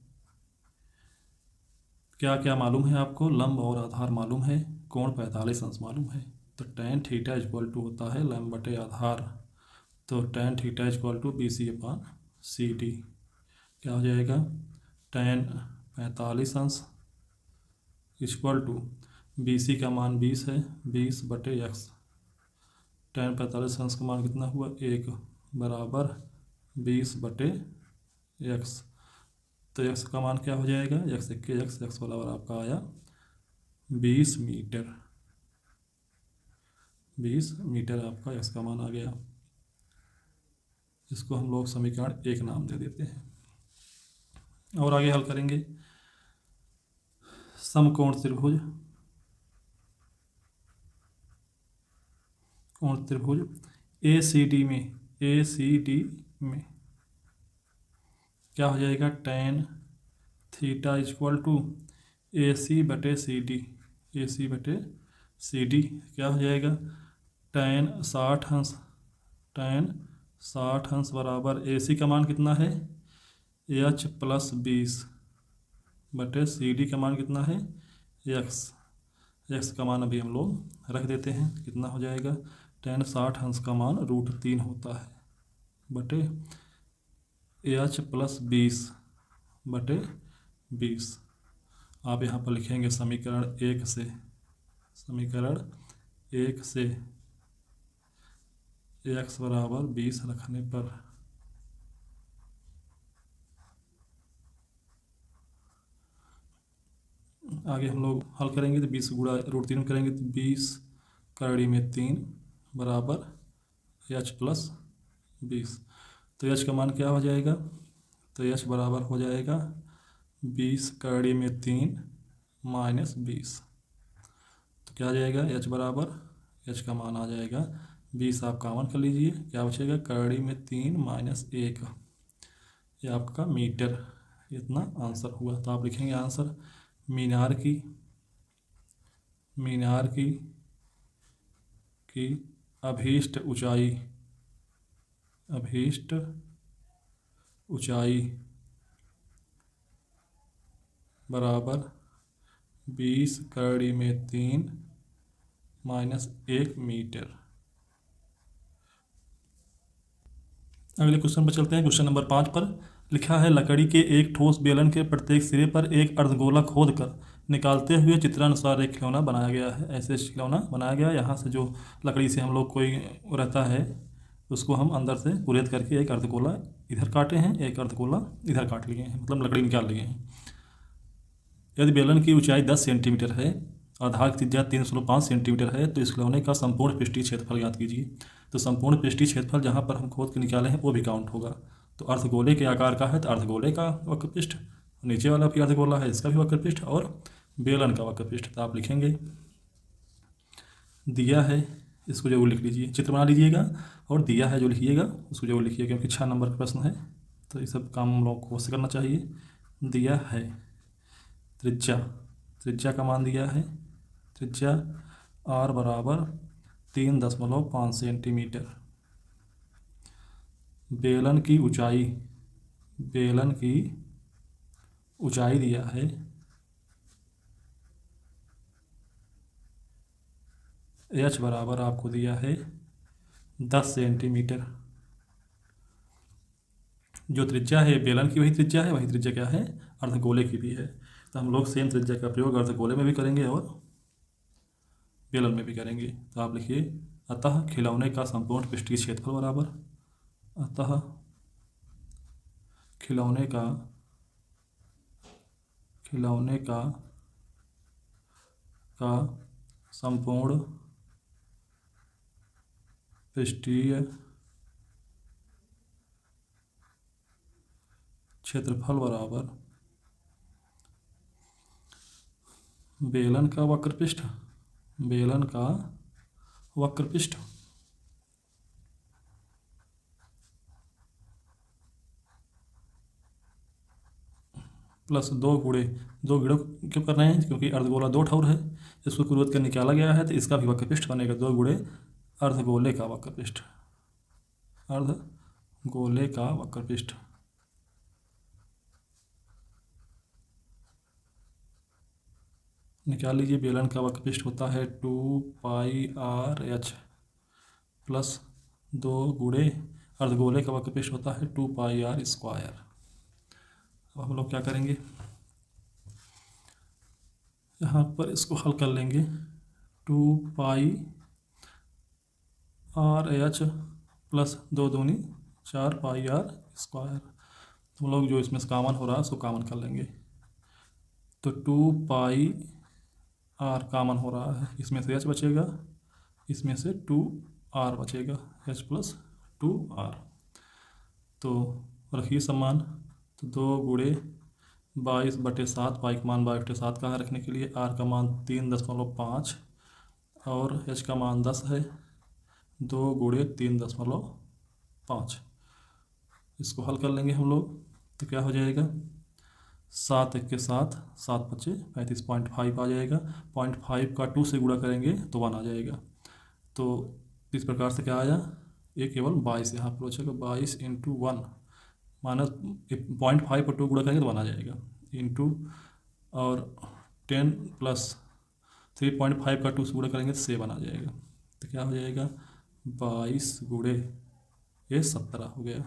क्या क्या मालूम है आपको, लंब और आधार मालूम है, कोण 45 अंश मालूम है। तो tan थीटा इक्वल टू होता है लंब बटे आधार। तो tan theta equal to BC/CD क्या हो जाएगा, tan 45 अंश इक्वल टू BC का मान 20 है, 20/x। tan 45 अंश का मान कितना हुआ, 1 बराबर 20/x। तो x का मान क्या हो जाएगा, x बराबर आपका आया 20 मीटर। 20 मीटर आपका x का मान आ गया। इसको हम लोग समीकरण 1 नाम दे देते हैं। और आगे हल करेंगे, समकोण त्रिभुज ACD में क्या हो जाएगा, tan theta equal to AC/CD क्या हो जाएगा, tan 60 अंश बराबर AC का मान कितना है, h + 20/CD का मान कितना है, x का मान अभी हम लोग रख देते हैं। कितना हो जाएगा, tan 60 अंश का मान √3 होता है बटे h + 20/20। आप यहाँ पर लिखेंगे समीकरण 1 से x बराबर 20 रखने पर आगे हम लोग हल करेंगे। तो 20 गुणा √3 करेंगे तो 20 कड़ी में 3 बराबर h + 20। तो h का मान क्या हो जाएगा, तो h बराबर हो जाएगा 20 कड़ी में 3 - 20। तो क्या आ जाएगा, h बराबर, h का मान आ जाएगा 20। आप कॉमन कर लीजिए, क्या बचेगा, कड़ी में 3 - 1, ये आपका मीटर। इतना आंसर हुआ। तो आप लिखेंगे आंसर, मीनार की अभीष्ट ऊंचाई बराबर 20 कड़ी में 3 - 1 मीटर। अगले क्वेश्चन पर चलते हैं। क्वेश्चन नंबर 5 पर लिखा है, लकड़ी के एक ठोस बेलन के प्रत्येक सिरे पर एक अर्धगोला खोदकर निकालते हुए चित्रानुसार एक खिलौना बनाया गया है। ऐसे खिलौना बनाया गया। यहाँ से जो लकड़ी से हम लोग कोई रहता है उसको हम अंदर से कुरेद करके एक अर्धगोला इधर काटे हैं, एक अर्धगोला इधर काट लिए हैं, मतलब लकड़ी निकाल लिए हैं। यदि बेलन की ऊंचाई 10 सेंटीमीटर है, आधार की त्रिज्या 3.5 सेंटीमीटर है, तो इस खिलौने का संपूर्ण पृष्ठीय क्षेत्रफल ज्ञात कीजिए। तो संपूर्ण पृष्ठीय क्षेत्रफल जहाँ पर हम खोद के निकाले हैं वो भी काउंट होगा। तो अर्धगोले के आकार का है तो अर्धगोले का वक्र पृष्ठ, नीचे वाला भी अर्धगोला है इसका भी वक्र पृष्ठ, और बेलन का वक्र पृष्ठ। तो आप लिखेंगे, दिया है इसको जरूर लिख लीजिए, चित्र बना लीजिएगा, और दिया है जो लिखिएगा उसको जरूर लिखिए, क्योंकि 6 नंबर का प्रश्न है तो ये सब काम हम लोग को करना चाहिए। दिया है त्रिज्या का मान दिया है, त्रिज्या r बराबर 3.5 सेंटीमीटर। बेलन की ऊंचाई दिया है h बराबर आपको दिया है 10 सेंटीमीटर। जो त्रिज्या है बेलन की वही त्रिज्या क्या है, अर्धगोले की भी है। तो हम लोग सेम त्रिज्या का प्रयोग अर्धगोले में भी करेंगे और बेलन में भी करेंगे। तो आप लिखिए, अतः खिलौने का संपूर्ण पृष्ठीय क्षेत्रफल बराबर, अतः खिलौने का संपूर्ण पृष्ठीय क्षेत्रफल बराबर बेलन का वक्र पृष्ठ प्लस 2 गुणे क्यों कर रहे हैं, क्योंकि अर्धगोला 2 ठौर है, इसको पूर्ववत कर निकाला गया है, तो इसका भी वक्र पृष्ठ बनेगा 2 गुणे अर्धगोले का वक्र पृष्ठ, अर्धगोले का वक्र पृष्ठ। निकाल लीजिए, बेलन का वक्र पृष्ठ होता है 2πr/h प्लस 2 गुणे अर्धगोले का वक्र पृष्ठ होता है 2πr²। अब हम लोग क्या करेंगे, यहाँ पर इसको हल कर लेंगे। 2πr/h प्लस 2 दूनी 4πr²। हम लोग जो इसमें से कॉमन हो रहा है उसको कॉमन कर लेंगे, तो 2πr कॉमन हो रहा है, इसमें से h बचेगा, इसमें से 2r बचेगा, h प्लस 2r। तो रखिए समान, तो 2 गुणे 22/7, पाई का मान 22/7 का है रखने के लिए, r का मान 3.5 और h का मान 10 है, 2 गुणे 3.5। इसको हल कर लेंगे हम लोग, तो क्या हो जाएगा, 7 1 के 7, 7 5 35.5 आ जाएगा। 0.5 का 2 से गुणा करेंगे तो 1 आ जाएगा। तो इस प्रकार से क्या आया, ये केवल 22 यहाँ पर बचेगा, 22 × 1 माइनस 0.5 पर 2 गुणा करेंगे तो 1 आ जाएगा, इंटू और 10 प्लस 3.5 का 2 से गुणा करेंगे तो 7 आ जाएगा। तो क्या हो जाएगा, 22 गुणे ये 17 हो गया।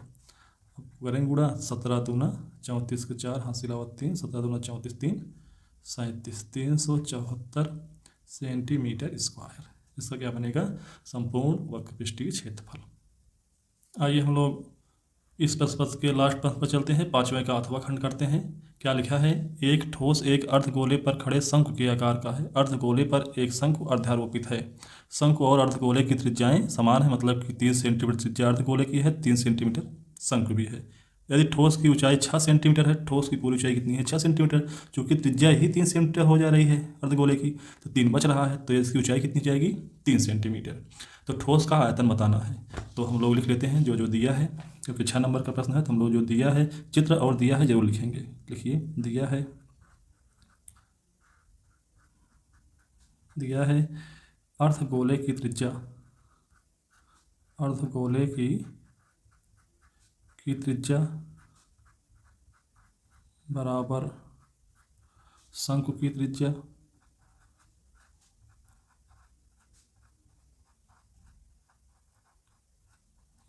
अब करेंगे गुणा, 17 दूना 34 के 4, हासिल 3, 17 दूना 34, 3 37, 374 सेंटीमीटर स्क्वायर। इसका क्या बनेगा, संपूर्ण वक्रपृष्ठीय क्षेत्रफल। आइए हम लोग इस प्रश्न के लास्ट प्रश्न पर चलते हैं, 5वें का अथवा खंड करते हैं। क्या लिखा है, एक ठोस एक अर्धगोले पर खड़े शंकु के आकार का है, अर्धगोले पर एक शंकु अर्धारोपित है, शंकु और अर्धगोले की त्रिज्याएं समान है, मतलब कि 3 सेंटीमीटर त्रिज्या अर्धगोले की है, 3 सेंटीमीटर शंकु भी है। यदि ठोस की ऊंचाई 6 सेंटीमीटर है, ठोस की पूरी ऊंचाई कितनी है, 6 सेंटीमीटर, चूँकि त्रिज्या ही 3 सेंटीमीटर हो जा रही है अर्धगोले की, तो 3 बच रहा है, तो इसकी ऊंचाई कितनी जाएगी, 3 सेंटीमीटर। तो ठोस का आयतन बताना है, तो हम लोग लिख लेते हैं जो दिया है, क्योंकि 6 नंबर का प्रश्न है, तो हम लोग जो दिया है चित्र और दिया है जरूर लिखेंगे। लिखिए, दिया है अर्धगोले की त्रिज्या, अर्धगोले की त्रिज्या बराबर शंकु की त्रिज्या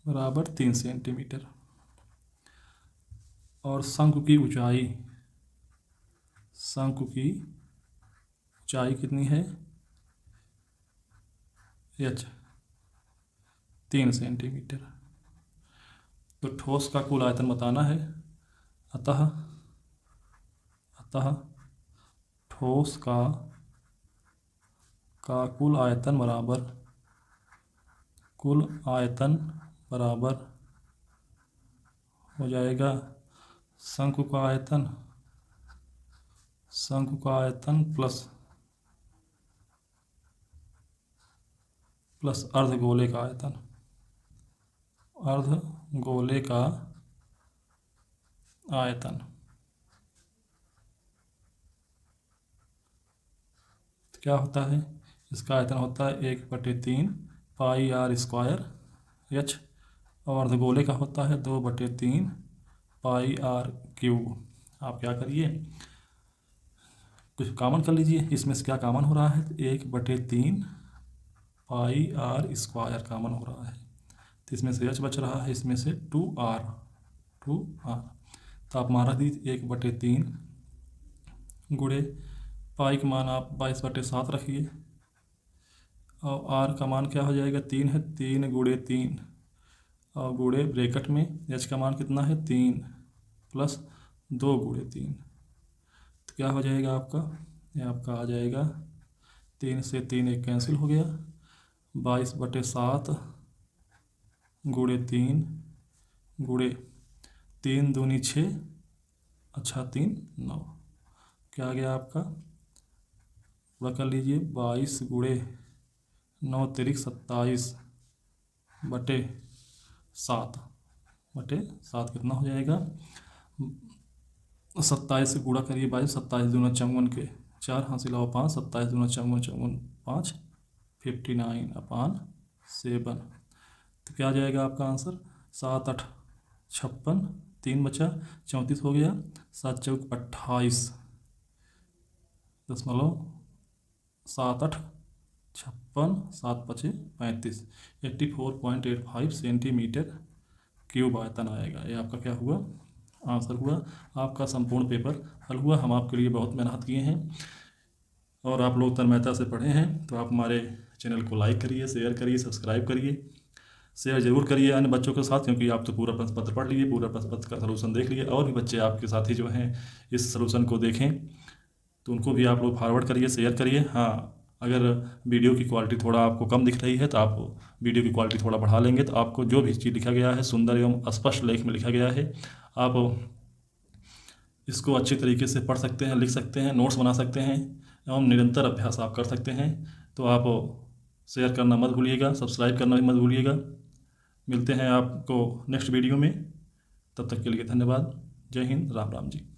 बराबर 3 सेंटीमीटर, और शंकु की ऊंचाई कितनी है, h 3 सेंटीमीटर। तो ठोस का कुल आयतन बताना है, अतः ठोस का कुल आयतन बराबर हो जाएगा शंकु का आयतन प्लस अर्धगोले का आयतन, तो क्या होता है, इसका आयतन होता है 1/3 πr² h, और अर्धगोले का होता है 2/3 πr³। आप क्या करिए, कुछ कॉमन कर लीजिए, इसमें से क्या कॉमन हो रहा है, 1/3 πr² कॉमन हो रहा है, तो इसमें से h बच रहा है, इसमें से 2r। तो आप मारा दीजिए 1/3 गुणे पाई का मान आप 22/7 रखिए, और r का मान क्या हो जाएगा, 3 है, 3 गुणे 3 और गुणे ब्रैकेट में h का मान कितना है, 3 प्लस 2 गुणे 3, तो क्या हो जाएगा आपका, ये आपका आ जाएगा 3 से 3 एक कैंसिल हो गया, 22/7 गुणे 3 गुणे 3 दूनी 6, अच्छा 3 9, क्या आ गया आपका, पूरा कर लीजिए, 22 गुणे 9 तिरिक 27 बटे 7 कितना हो जाएगा? 27 से गुणा करिए 22, 27 दूना 54 के 4, हासिल आओ 5, 27 दूना 54, 5, 59/7। तो क्या आ जाएगा आपका आंसर? 7 8 56, 3 बचा, 34 हो गया, 7 चौक 28 दशमलव 7 8 56, 7 5 35, 84.85 सेंटीमीटर क्यूब आयतन आएगा। ये आपका क्या हुआ? आंसर हुआ। आपका संपूर्ण पेपर हल हुआ। हम आपके लिए बहुत मेहनत किए हैं और आप लोग तन्मयता से पढ़े हैं, तो आप हमारे चैनल को लाइक करिए, शेयर करिए, सब्सक्राइब करिए, शेयर जरूर करिए अन्य बच्चों के साथ, क्योंकि आप तो पूरा प्रश्न पत्र पढ़ लिए, पूरा प्रश्न पत्र का सलूशन देख लिए, और भी बच्चे आपके साथी जो हैं इस सलूशन को देखें तो उनको भी आप लोग फॉरवर्ड करिए, शेयर करिए। हाँ, अगर वीडियो की क्वालिटी थोड़ा आपको कम दिख रही है तो आप वीडियो की क्वालिटी थोड़ा बढ़ा लेंगे तो आपको जो भी चीज़ लिखा गया है सुंदर एवं स्पष्ट लेख में लिखा गया है, आप इसको अच्छी तरीके से पढ़ सकते हैं, लिख सकते हैं, नोट्स बना सकते हैं एवं निरंतर अभ्यास आप कर सकते हैं। तो आप शेयर करना मत भूलिएगा, सब्सक्राइब करना भी मत भूलिएगा। मिलते हैं आपको नेक्स्ट वीडियो में, तब तक के लिए धन्यवाद। जय हिंद, राम राम जी।